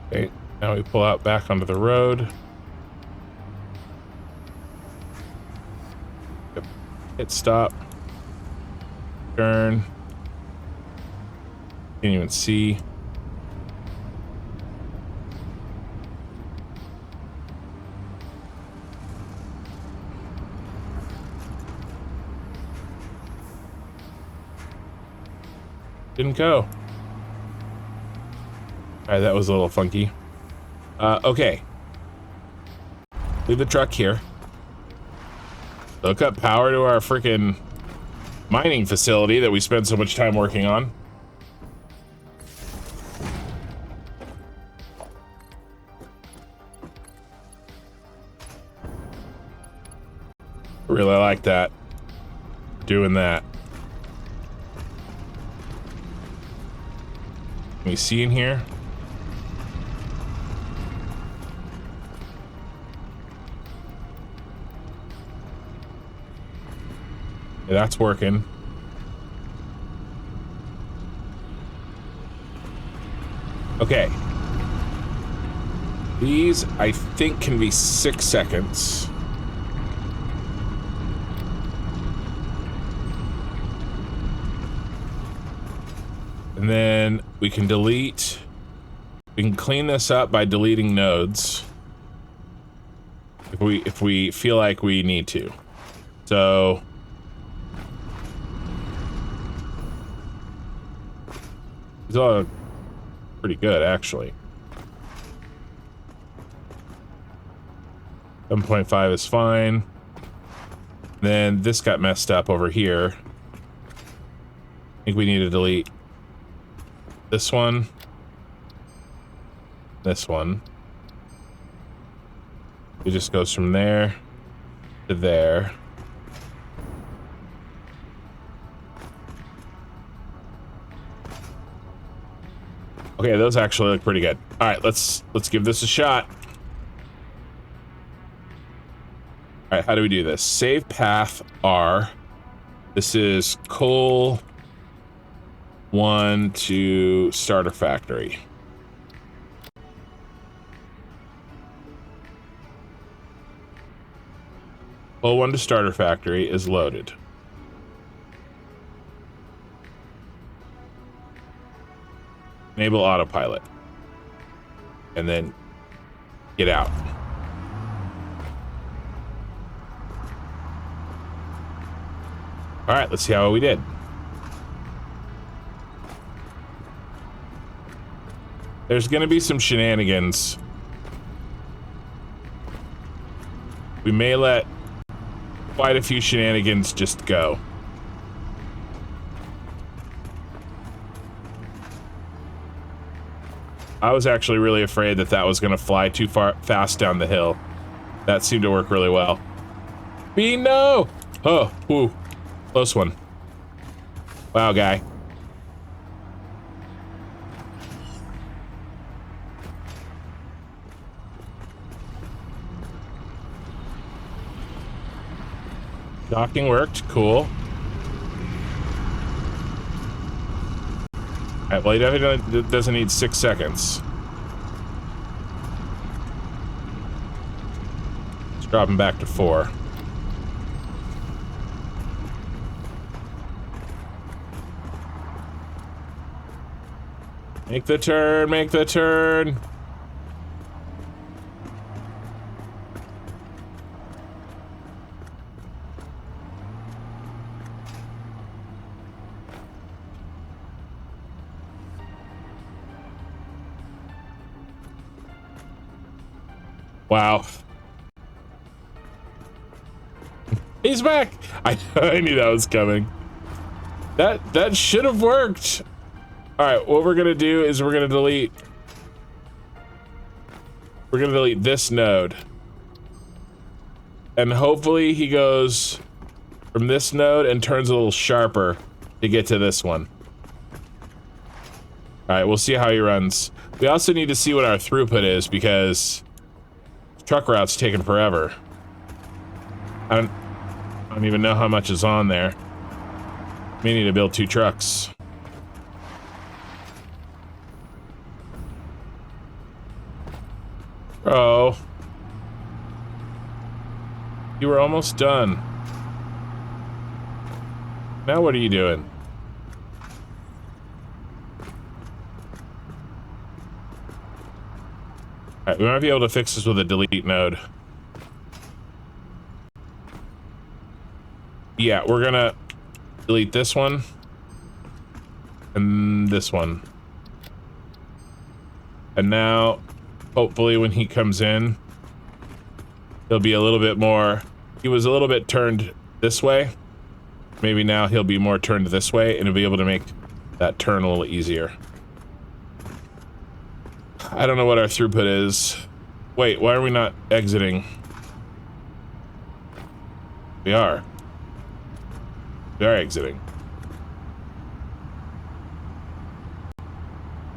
Okay, now we pull out back onto the road. Yep. Hit stop. Turn. Can't even see. Didn't go. All right, that was a little funky. Okay. Leave the truck here. Hook up power to our freaking mining facility that we spend so much time working on. Really like that. Doing that. Can we see in here? Yeah, that's working. Okay. These, I think, can be 6 seconds. And then we can delete. We can clean this up by deleting nodes. If we feel like we need to. So these are pretty good, actually. 7.5 is fine. Then this got messed up over here. I think we need to delete this one. This one. It just goes from there to there. Okay, those actually look pretty good. All right, let's give this a shot. All right, how do we do this? Save path R. This is coal 1 to starter factory. Coal 1 to starter factory is loaded. Enable autopilot. And then get out. All right, let's see how we did. There's gonna be some shenanigans. We may let quite a few shenanigans just go. I was actually really afraid that that was gonna fly too fast down the hill. That seemed to work really well. No! Oh, ooh, close one. Wow, guy. Docking worked, cool. Alright, well, he definitely doesn't need 6 seconds. Let's drop him back to 4. Make the turn, make the turn. Wow. He's back! I knew that was coming. That should have worked. All right, what we're gonna do is we're gonna delete this node. And hopefully he goes from this node and turns a little sharper to get to this one. All right, we'll see how he runs. We also need to see what our throughput is because truck route's taking forever. I don't even know how much is on there. May need to build 2 trucks. Oh. You were almost done. Now what are you doing? Alright, we might be able to fix this with a delete node. Yeah, we're gonna delete this one. And this one. And now, hopefully when he comes in, he'll be a little bit more... He was a little bit turned this way. Maybe now he'll be more turned this way, and he'll be able to make that turn a little easier. I don't know what our throughput is. Wait, why are we not exiting? We are. We are exiting.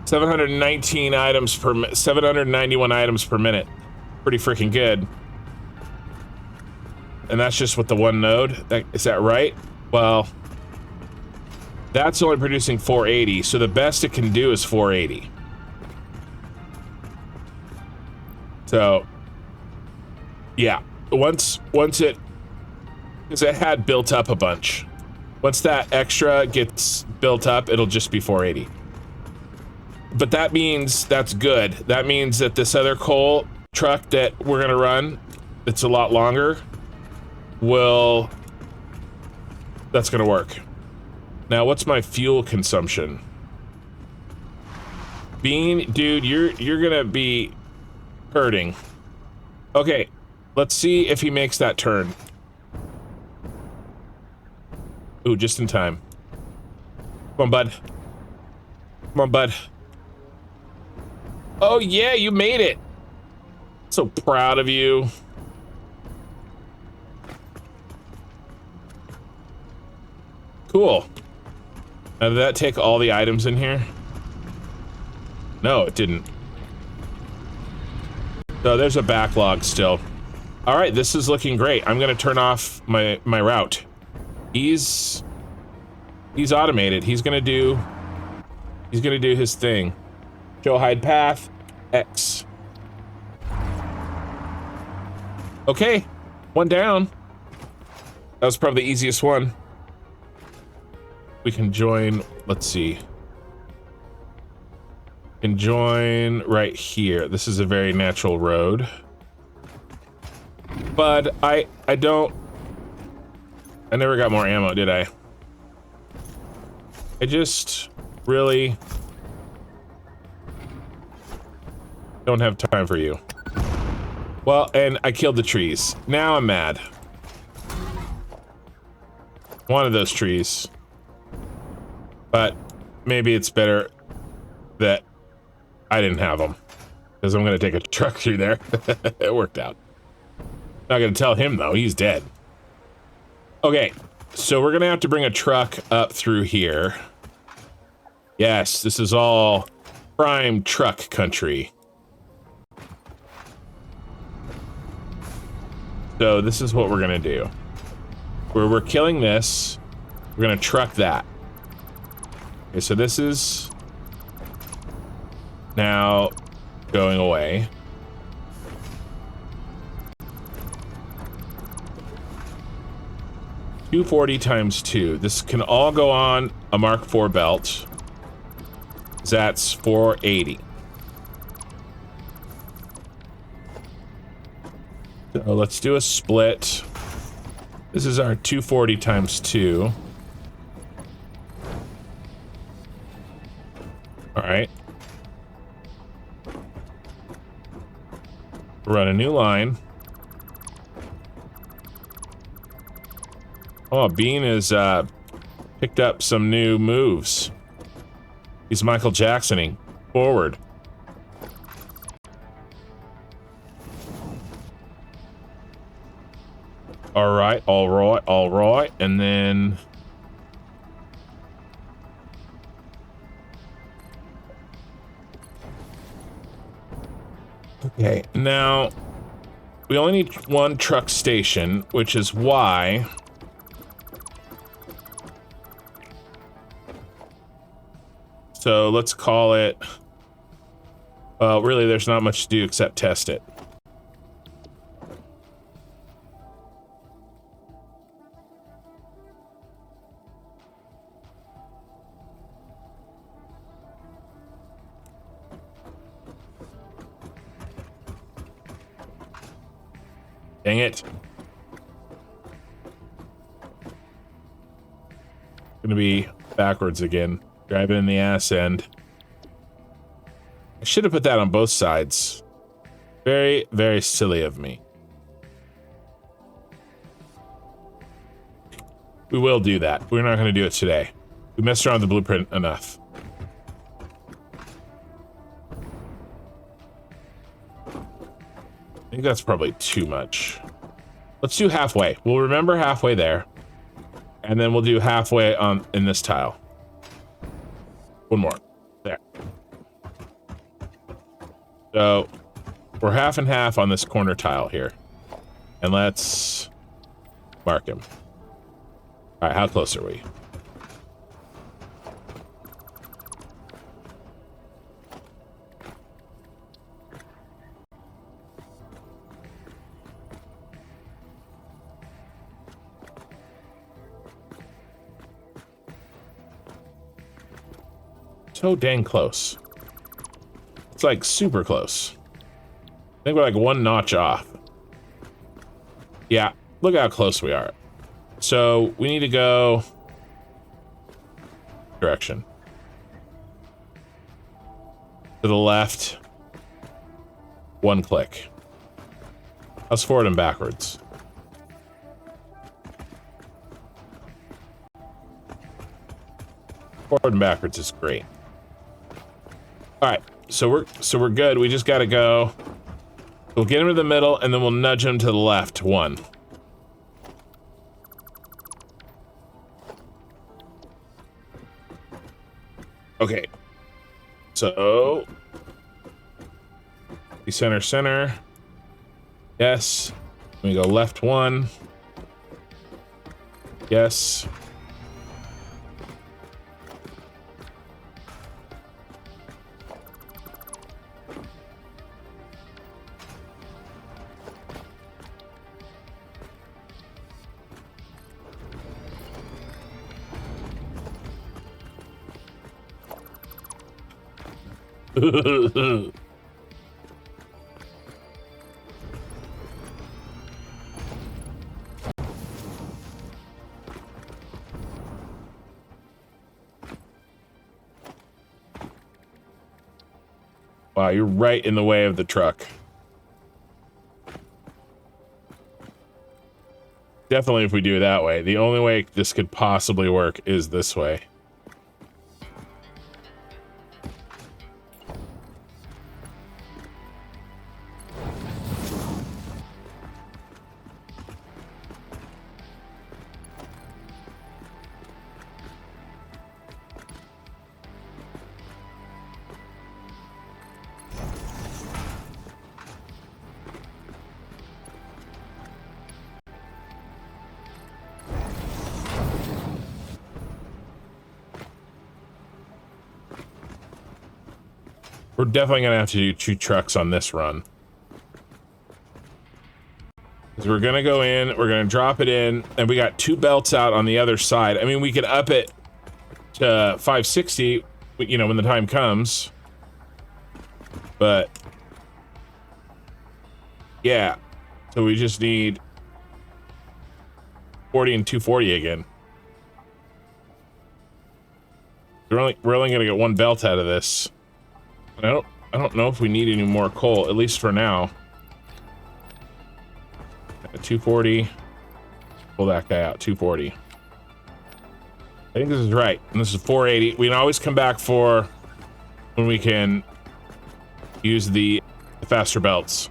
719 items per 791 items per minute. Pretty freaking good. And that's just with the one node. Is that right? Well, that's only producing 480, so the best it can do is 480. So, yeah, once it, because it had built up a bunch. Once that extra gets built up, it'll just be 480. But that means that's good. That means that this other coal truck that we're gonna run, it's a lot longer, that's gonna work. Now, what's my fuel consumption? Bean, dude, you're gonna be hurting. Okay, let's see if he makes that turn. Ooh, just in time. Come on, bud. Come on, bud. Oh yeah, you made it. So proud of you. Cool. Now, did that take all the items in here? No, it didn't. So there's a backlog still. All right, this is looking great. I'm gonna turn off my route. He's automated. He's gonna do his thing. Show hide path, X. Okay, one down. That was probably the easiest one. We can join, let's see. We can join right here. This is a very natural road. But I never got more ammo, did I? I just really don't have time for you. Well, and I killed the trees. Now I'm mad. One of those trees. But maybe it's better that I didn't have them. Because I'm going to take a truck through there. It worked out. Not going to tell him, though. He's dead. Okay. So we're going to have to bring a truck up through here. Yes, this is all prime truck country. So this is what we're going to do. We're killing this. We're going to truck that. Okay, so this is now going away. $240 times 2. This can all go on a Mark IV belt. That's 480. So let's do a split. This is our 240 times 2. All right. Run a new line. Oh, Bean is picking picked up some new moves. He's Michael Jacksoning forward. All right, all right, all right, and then okay, now we only need one truck station, which is why so let's call it, well, really there's not much to do except test it. Dang it. Gonna be backwards again. Driving in the ass end. I should have put that on both sides. Very, very silly of me. We will do that. We're not gonna do it today. We messed around with the blueprint enough. I think that's probably too much. Let's do halfway. We'll remember halfway there. And then we'll do halfway on in this tile. One more. There. So we're half and half on this corner tile here. And let's mark him. All right, how close are we? So dang close. It's like super close. I think we're like one notch off. Yeah, look how close we are. So we need to go direction. To the left. One click. How's forward and backwards? Forward and backwards is great. All right, so we're good. We just gotta go. We'll get him to the middle, and then we'll nudge him to the left. One. Okay. So the center. Yes. We go left one. Yes. Wow, you're right in the way of the truck. Definitely if we do it that way. The only way this could possibly work is this way. We're definitely gonna have to do 2 trucks on this run. Because we're gonna go in, we're gonna drop it in, and we got 2 belts out on the other side. I mean, we could up it to 560, you know, when the time comes. But yeah, so we just need 40 and 240 again. We're only gonna get 1 belt out of this. I don't know if we need any more coal, at least for now. 240. Pull that guy out, 240. I think this is right. And this is 480. We can always come back for when we can use the faster belts.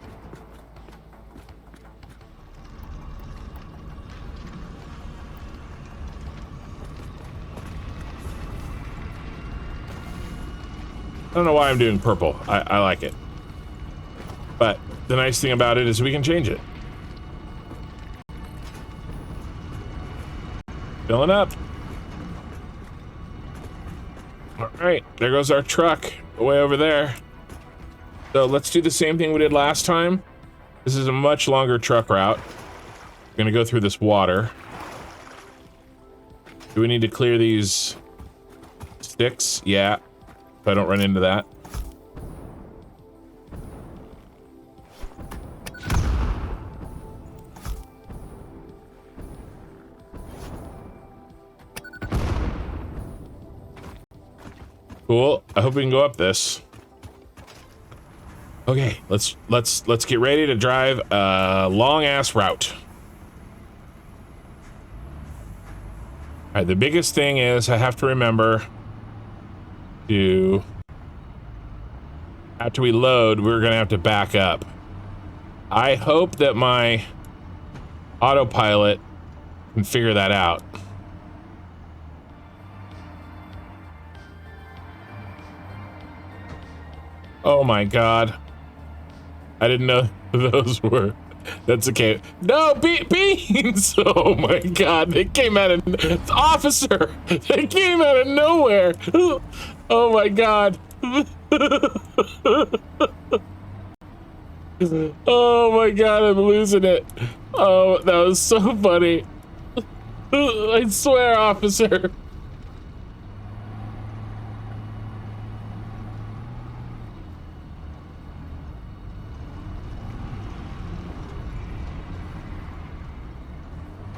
I don't know why I'm doing purple. I like it. But the nice thing about it is we can change it. Filling up. All right, there goes our truck way over there. So let's do the same thing we did last time. This is a much longer truck route. We're gonna go through this water. Do we need to clear these sticks? Yeah, so I don't run into that. Cool. I hope we can go up this. Okay, let's get ready to drive a long ass route. All right, the biggest thing is I have to remember to, after we load, we're gonna have to back up. I hope that my autopilot can figure that out. Oh my god. I didn't know those were. That's okay. No, beans! Oh my god, they came out of... Officer! They came out of nowhere! Oh my god. Oh my god, I'm losing it. Oh, that was so funny. I swear, officer.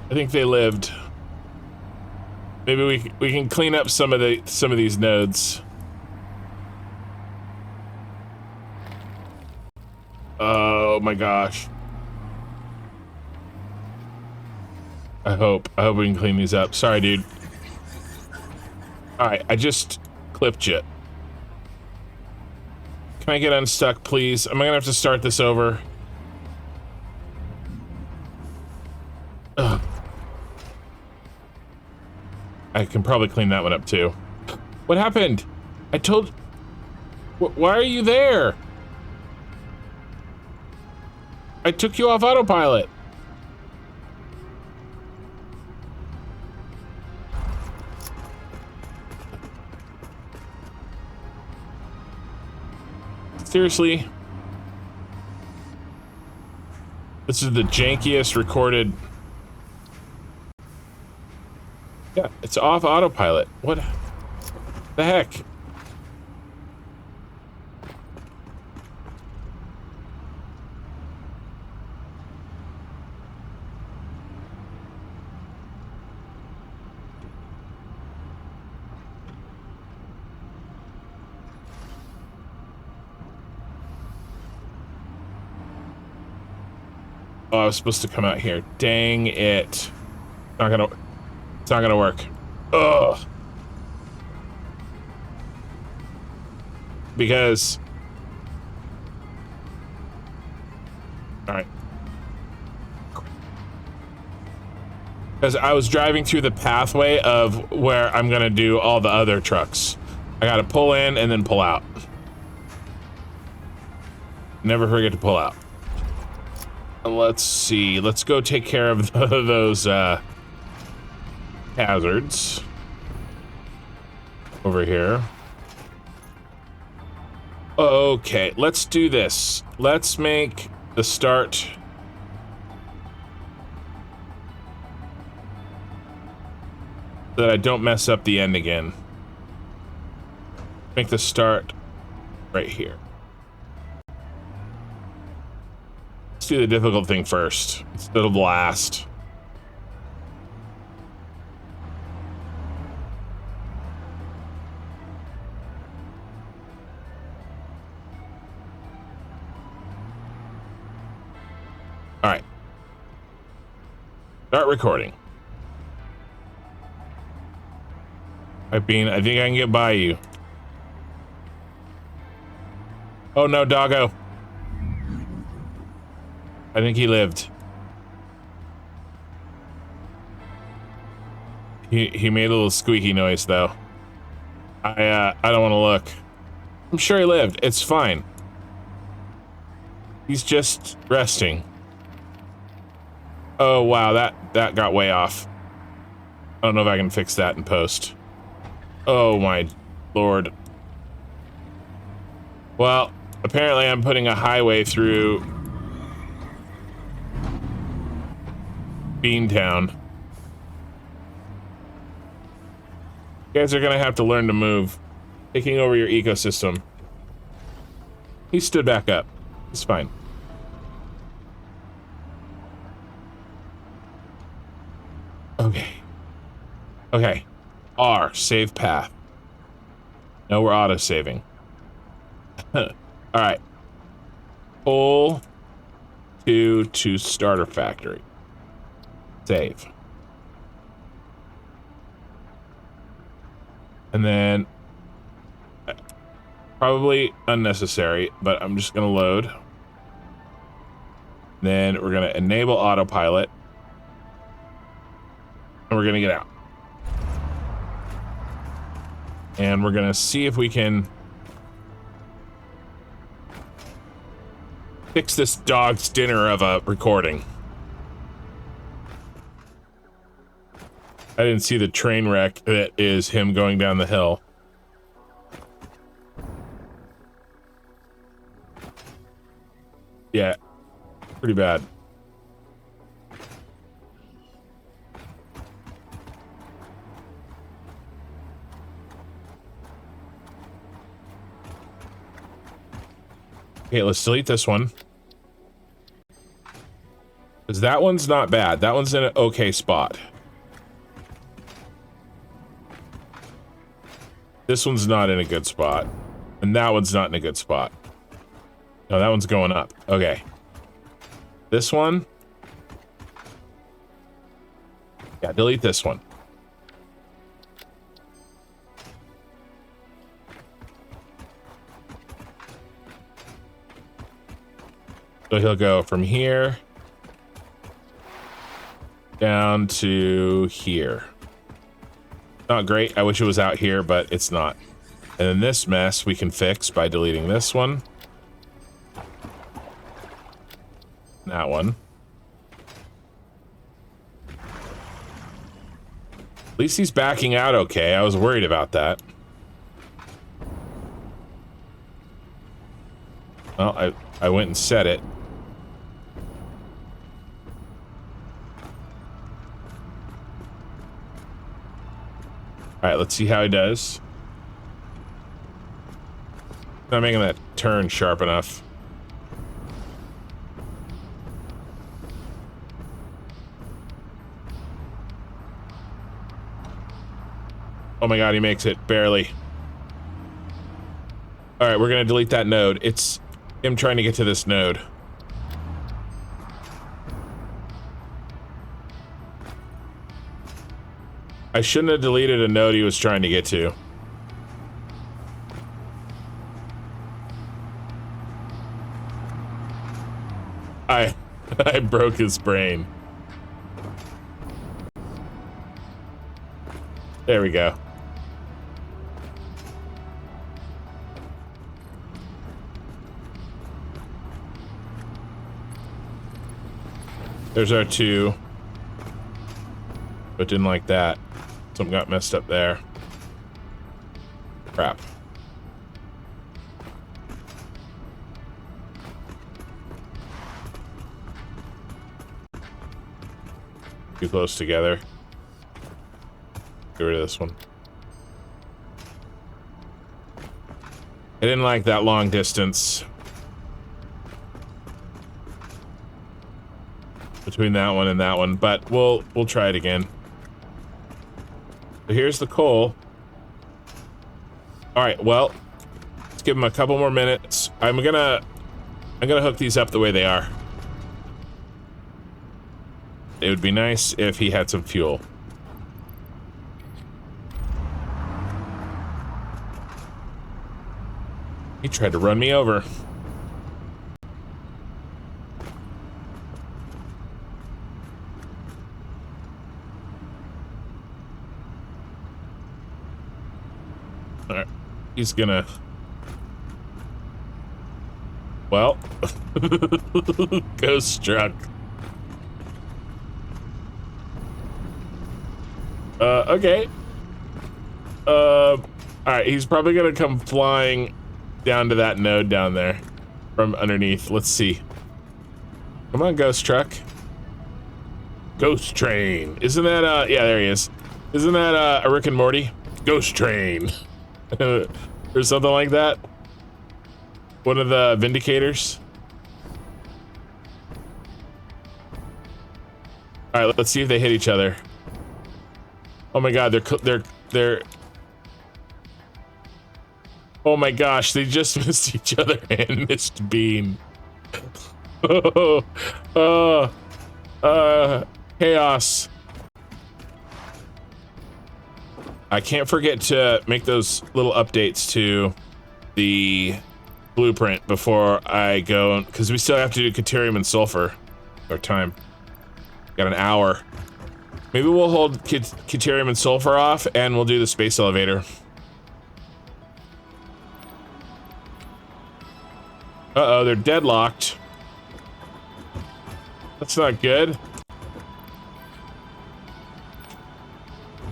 I think they lived. Maybe we can clean up some of these nodes. Oh my gosh. I hope we can clean these up. Sorry, dude. All right, I just clipped you. Can I get unstuck, please? Am I gonna have to start this over? Ugh. I can probably clean that one up too. What happened? I told... Why are you there? I took you off autopilot. Seriously? This is the jankiest recorded... Yeah, it's off autopilot. What the heck? Oh, I was supposed to come out here. Dang it. It's not gonna work. Ugh. Because... Alright. Because I was driving through the pathway of where I'm gonna do all the other trucks. I gotta pull in and then pull out. Never forget to pull out. Let's see. Let's go take care of those hazards over here. Okay, let's do this. Let's make the start so that I don't mess up the end again. Make the start right here. Let's do the difficult thing first instead of the last. All right. Start recording. I think I can get by you. Oh no, doggo. I think he lived. He made a little squeaky noise though. I don't want to look. I'm sure he lived. It's fine. He's just resting. Oh wow, that got way off. I don't know if I can fix that in post. Oh my lord. Well, apparently I'm putting a highway through Beantown. You guys are gonna have to learn to move. Taking over your ecosystem. He stood back up. It's fine. Okay. Okay. R, save path. No, we're auto-saving. Alright. Pull to starter factory. Save. And then probably unnecessary, but I'm just gonna load. Then we're gonna enable autopilot. And we're gonna get out. And we're gonna see if we can fix this dog's dinner of a recording. I didn't see the train wreck that is him going down the hill. Yeah, pretty bad. Okay, let's delete this one. Because that one's not bad. That one's in an okay spot. This one's not in a good spot. And that one's not in a good spot. No, that one's going up. Okay. This one. Yeah, delete this one. So he'll go from here down to here. Not great. I wish it was out here, but it's not. And then this mess we can fix by deleting this one. That one. At least he's backing out okay. I was worried about that. Well, I went and set it. Alright, let's see how he does. Not making that turn sharp enough. Oh my god, he makes it, barely. Alright, we're gonna delete that node. It's him trying to get to this node. I shouldn't have deleted a node he was trying to get to. I broke his brain. There we go. There's our two. But didn't like that. Something got messed up there. Crap. Too close together. Get rid of this one. I didn't like that long distance between that one and that one, but we'll try it again. So here's the coal. All right, well, let's give them a couple more minutes. I'm gonna hook these up the way they are. It would be nice if he had some fuel. He tried to run me over. All right. He's gonna... Well, ghost truck. Okay. All right, he's probably gonna come flying down to that node down there from underneath. Let's see. Come on, ghost truck. Ghost train. Isn't that, yeah, there he is. Isn't that, a Rick and Morty? Ghost train. Or something like that. One of the Vindicators. All right, let's see if they hit each other. Oh my God, they're. Oh my gosh, they just missed each other and missed beam. Chaos. I can't forget to make those little updates to the blueprint before I go, because we still have to do Caterium and Sulfur. Our time. Got an hour. Maybe we'll hold Caterium and Sulfur off, and we'll do the space elevator. Uh-oh, they're deadlocked. That's not good.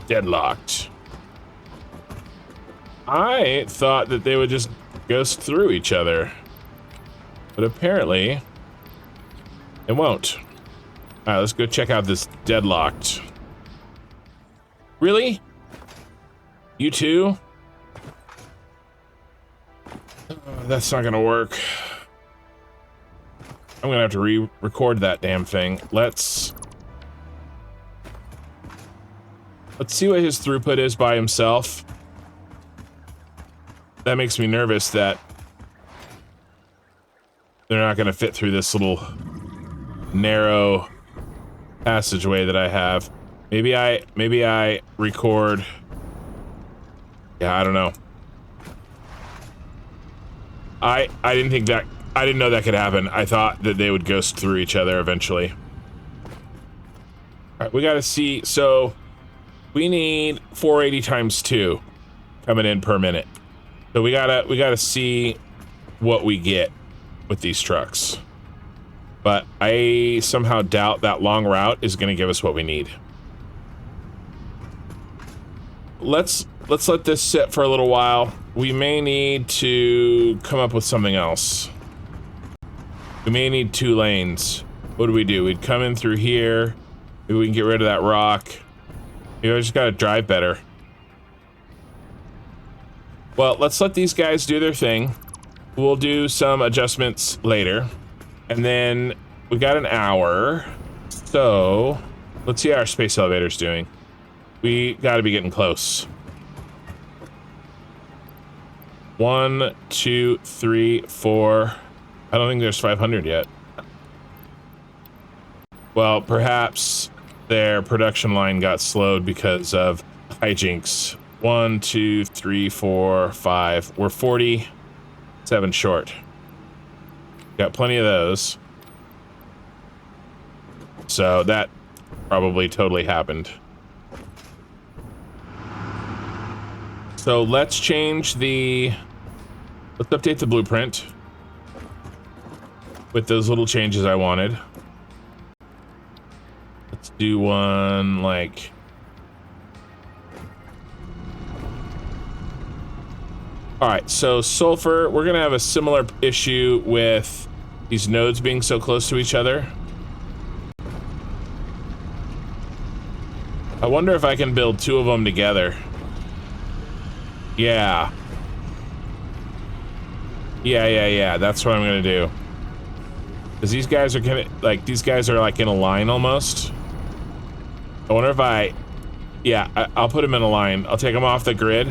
Deadlocked. I thought that they would just ghost through each other, but apparently it won't. All right, let's go check out this deadlocked. Really? You too? That's not gonna work. I'm gonna have to re-record that damn thing. Let's see what his throughput is by himself. That makes me nervous that they're not gonna fit through this little narrow passageway that I have. Maybe I record. Yeah, I don't know. I didn't know that could happen. I thought that they would ghost through each other eventually. All right, we gotta see. So we need 480 times 2 coming in per minute. So we gotta see what we get with these trucks. But I somehow doubt that long route is gonna give us what we need. Let's let this sit for a little while. We may need to come up with something else. We may need 2 lanes. What do? We'd come in through here. Maybe we can get rid of that rock. Maybe I just gotta drive better. Well, let's let these guys do their thing. We'll do some adjustments later. And then we got an hour. So let's see how our space elevator's doing. We gotta be getting close. 1, 2, 3, 4. I don't think there's 500 yet. Well, perhaps their production line got slowed because of hijinks. 1, 2, 3, 4, 5. We're 47 short. Got plenty of those. So that probably totally happened. So let's change let's update the blueprint with those little changes I wanted. Let's do one like... All right, so sulfur, we're gonna have a similar issue with these nodes being so close to each other. I wonder if I can build 2 of them together. Yeah. Yeah, that's what I'm gonna do. Because these guys are these guys are like in a line almost. I wonder if yeah, I'll put them in a line. I'll take them off the grid,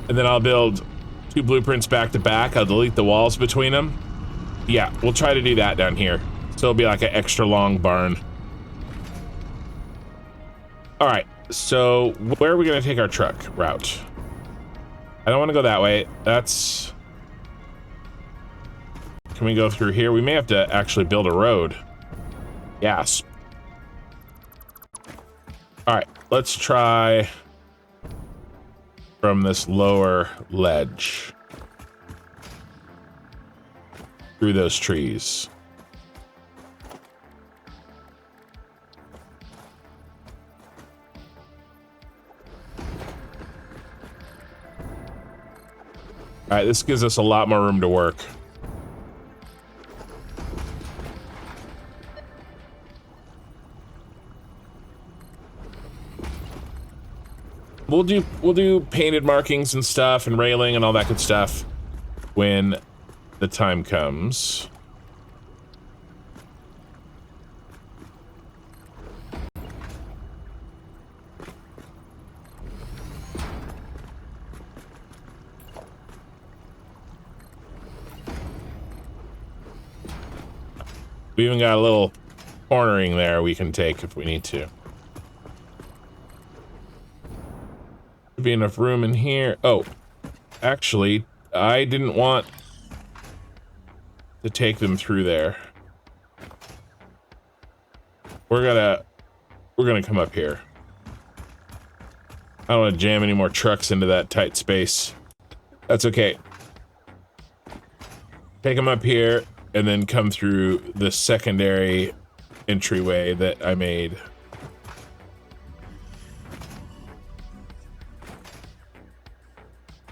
and then I'll build 2 blueprints back to back. I'll delete the walls between them. Yeah, we'll try to do that down here. So it'll be like an extra long barn. All right, so where are we gonna take our truck route? I don't want to go that way. That's Can we go through here? We may have to actually build a road. Yes. All right, let's try from this lower ledge through those trees. All right, this gives us a lot more room to work. We'll do painted markings and stuff and railing and all that good stuff when the time comes. We even got a little cornering there we can take if we need to. Should be enough room in here. Oh, actually, I didn't want to take them through there. We're gonna come up here. I don't want to jam any more trucks into that tight space. That's okay. Take them up here and then come through the secondary entryway that I made.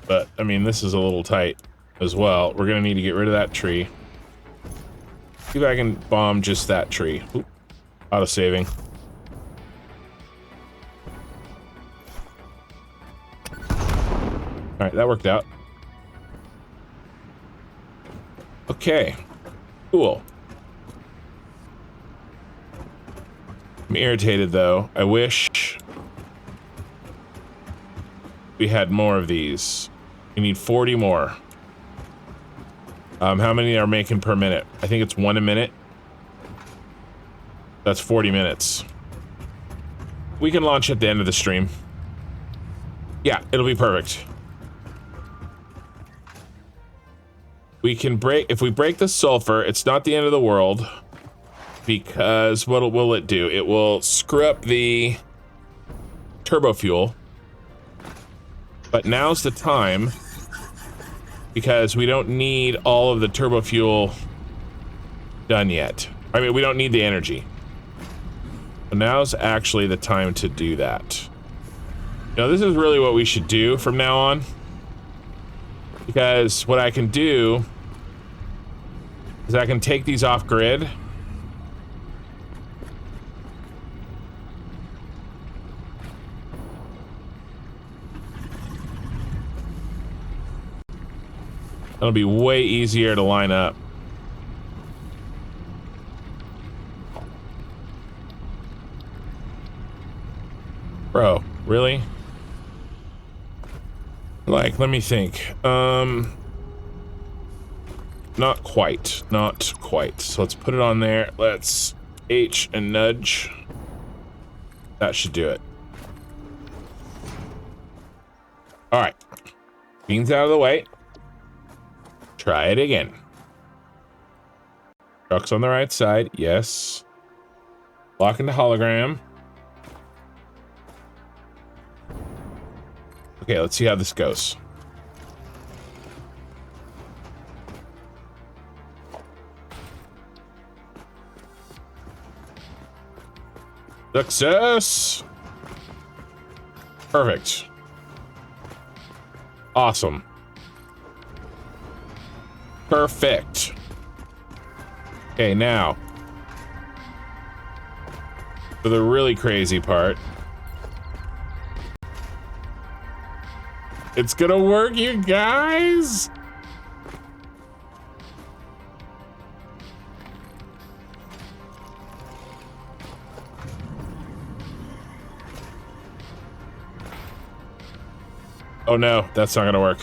But, I mean, this is a little tight as well. We're gonna need to get rid of that tree. See if I can bomb just that tree. Oop. Auto-saving. Alright, that worked out. Okay. Cool. I'm irritated, though. I wish we had more of these. We need 40 more. How many are making per minute? I think it's 1 a minute. That's 40 minutes. We can launch at the end of the stream. Yeah, it'll be perfect. We can break, if we break the sulfur, it's not the end of the world, because what will it do? It will screw up the turbo fuel. But now's the time, because we don't need all of the turbo fuel done yet. I mean, we don't need the energy. So now's actually the time to do that. You know, this is really what we should do from now on, because what I can do is I can take these off grid. It'll be way easier to line up. Bro, really? Like, let me think. Not quite. Not quite. So let's put it on there. Let's H and nudge. That should do it. All right. Beans out of the way. Try it again. Truck's on the right side. Yes. Lock into hologram. Okay, let's see how this goes. Success! Perfect. Awesome. Perfect. Okay, now for the really crazy part. It's gonna work, you guys! Oh no, that's not gonna work.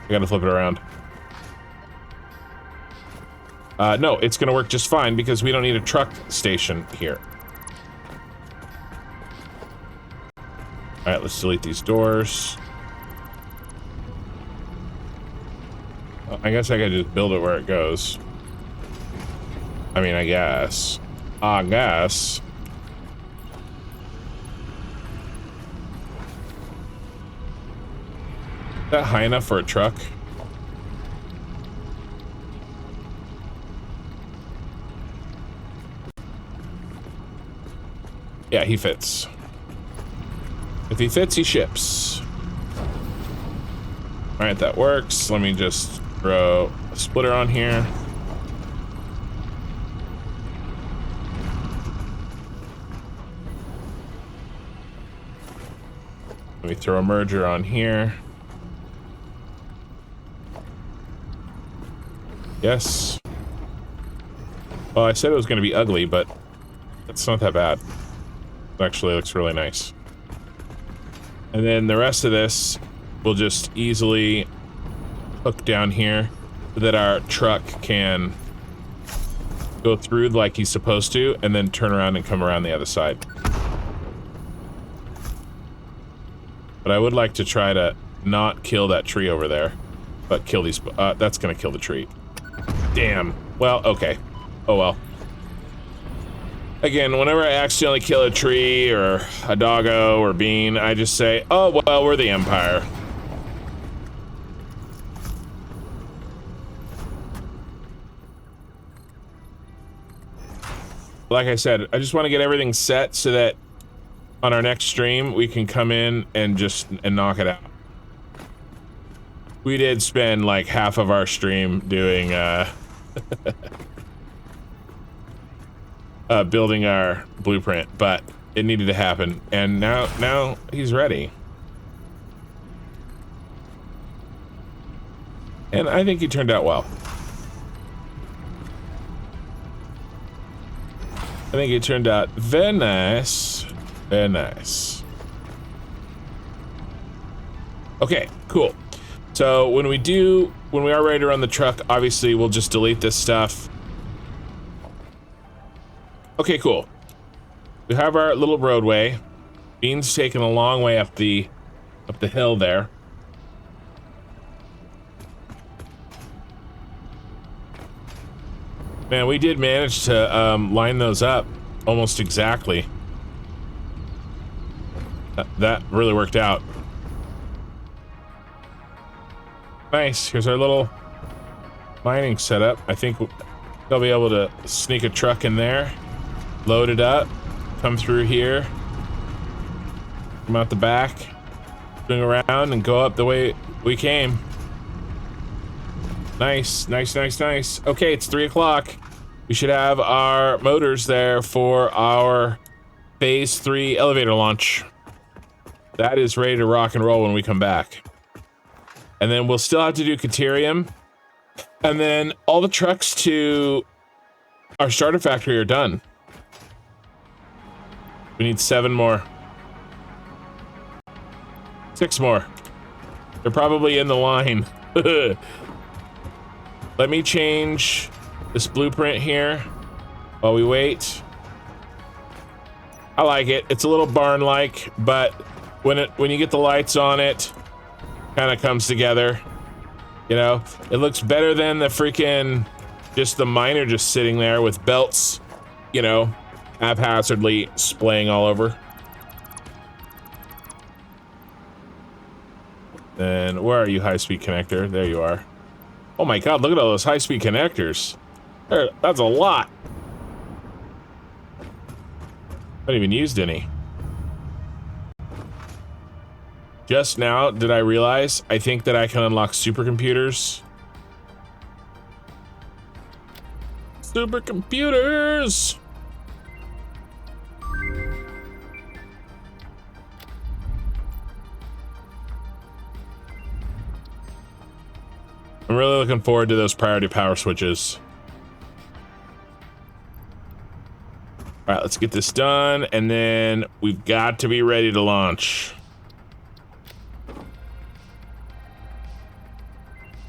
I gotta flip it around. No, it's gonna work just fine because we don't need a truck station here. Alright, let's delete these doors. I guess I could just build it where it goes. I mean, I guess. Is that high enough for a truck? Yeah, he fits. If he fits, he ships. All right, that works. Let me just throw a splitter on here. Let me throw a merger on here. Yes. Well, I said it was going to be ugly, but it's not that bad. It actually looks really nice. And then the rest of this will just easily hook down here so that our truck can go through like he's supposed to and then turn around and come around the other side. But I would like to try to not kill that tree over there, but kill these. That's going to kill the tree. Damn. Well, okay. Oh well. Again, whenever I accidentally kill a tree or a doggo or bean, I just say, oh, well, we're the Empire. Like I said, I just want to get everything set so that on our next stream, we can come in and just knock it out. We did spend like half of our stream doing, building our blueprint, but it needed to happen, and now he's ready. And I think he turned out well. I think he turned out very nice. Very nice. Okay, cool. So when we are ready to run the truck, obviously we'll just delete this stuff. Okay, cool. We have our little roadway. Bean's taken a long way up the hill there. Man, we did manage to line those up almost exactly. That really worked out. Nice. Here's our little mining setup. I think they'll be able to sneak a truck in there, load it up, come through here, come out the back, swing around, and go up the way we came. Nice, nice, nice, nice. Okay, it's 3 o'clock. We should have our motors there for our phase 3 elevator launch. That is ready to rock and roll when we come back. And then we'll still have to do Caterium. And then all the trucks to our starter factory are done. We need 7 more. 6 more. They're probably in the line. Let me change this blueprint here while we wait. I like it. It's a little barn-like, but when you get the lights on it, kind of comes together. You know, it looks better than the freaking just the miner just sitting there with belts, you know, haphazardly splaying all over. Then where are you, high-speed connector? There you are. Oh my god, look at all those high-speed connectors. That's a lot. I haven't even used any. Just now did I realize I think that I can unlock supercomputers. Supercomputers! I'm really looking forward to those priority power switches. All right, let's get this done, and then we've got to be ready to launch.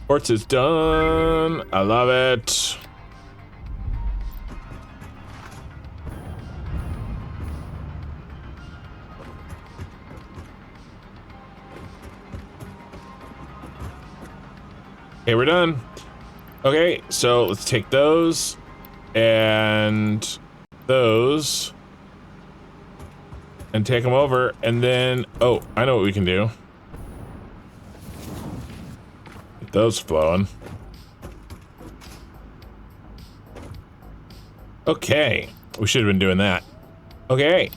Ports is done. I love it. Okay, we're done. Okay, so let's take those and those and take them over, and then, oh, I know what we can do. Get those flowing. Okay, we should have been doing that. Okay,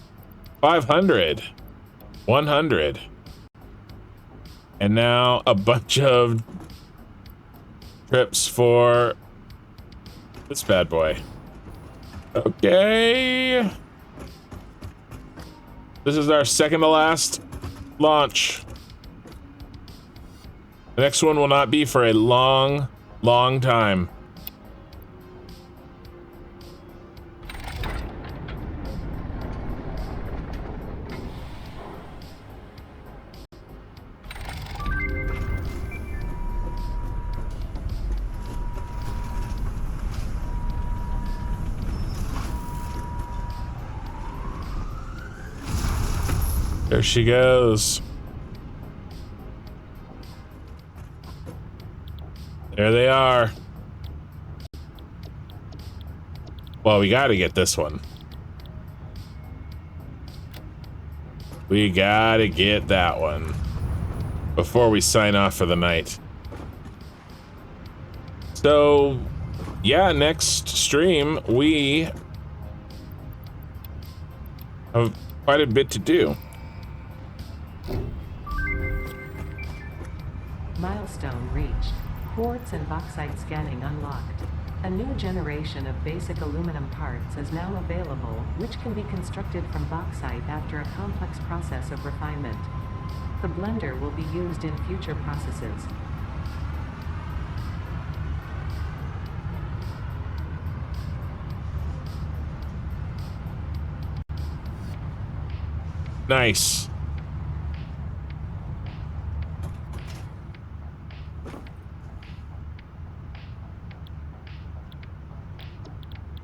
500, 100, and now a bunch of trips for this bad boy. Okay. This is our second to last launch. The next one will not be for a long, long time. There she goes. There they are. Well, we gotta get this one. We gotta get that one before we sign off for the night. So, yeah, next stream, we have quite a bit to do. Milestone reached. Quartz and bauxite scanning unlocked. A new generation of basic aluminum parts is now available, which can be constructed from bauxite after a complex process of refinement. The blender will be used in future processes. Nice.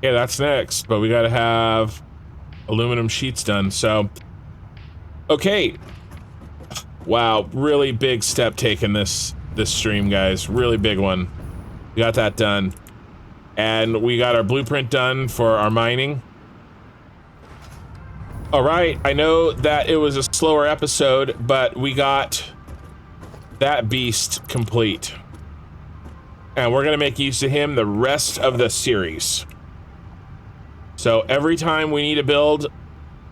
Yeah, that's next, but we gotta have aluminum sheets done, so. Okay. Wow, really big step taken this stream, guys. Really big one. We got that done. And we got our blueprint done for our mining. All right, I know that it was a slower episode, but we got that beast complete. And we're gonna make use of him the rest of the series. So every time we need to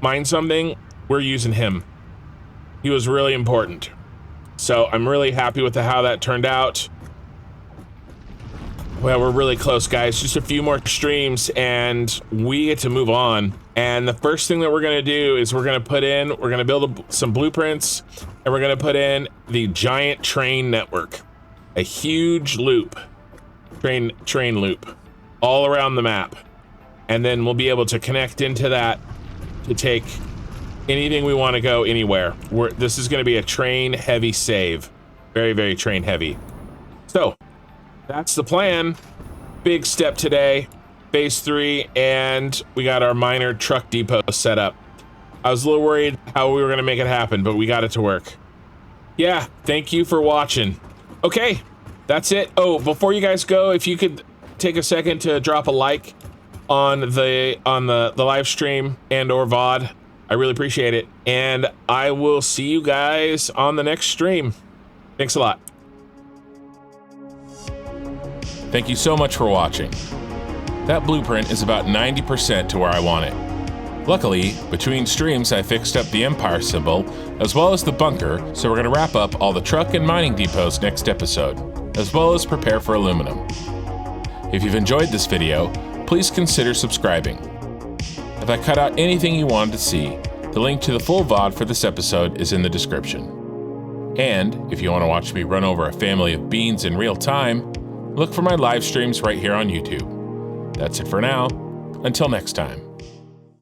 mine something, we're using him. He was really important. So I'm really happy with how that turned out. Well, we're really close, guys. Just a few more streams and we get to move on. And the first thing that we're gonna do is we're gonna build some blueprints, and we're gonna put in the giant train network. A huge loop, train loop, all around the map. And then we'll be able to connect into that to take anything we want to go anywhere. This is going to be a train heavy save. Very, very train heavy. So that's the plan. Big step today, phase 3, and we got our minor truck depot set up. I was a little worried how we were going to make it happen, but we got it to work. Yeah, thank you for watching. Okay, that's it. Oh, before you guys go, if you could take a second to drop a like on the live stream and or VOD, I really appreciate it, and I will see you guys on the next stream. Thanks a lot. Thank you so much for watching. That blueprint is about 90% to where I want it. Luckily, between streams I fixed up the Empire symbol as well as the bunker, so we're gonna wrap up all the truck and mining depots next episode, as well as prepare for aluminum. If you've enjoyed this video, please consider subscribing. If I cut out anything you wanted to see, the link to the full VOD for this episode is in the description. And if you want to watch me run over a family of beans in real time, look for my live streams right here on YouTube. That's it for now. Until next time.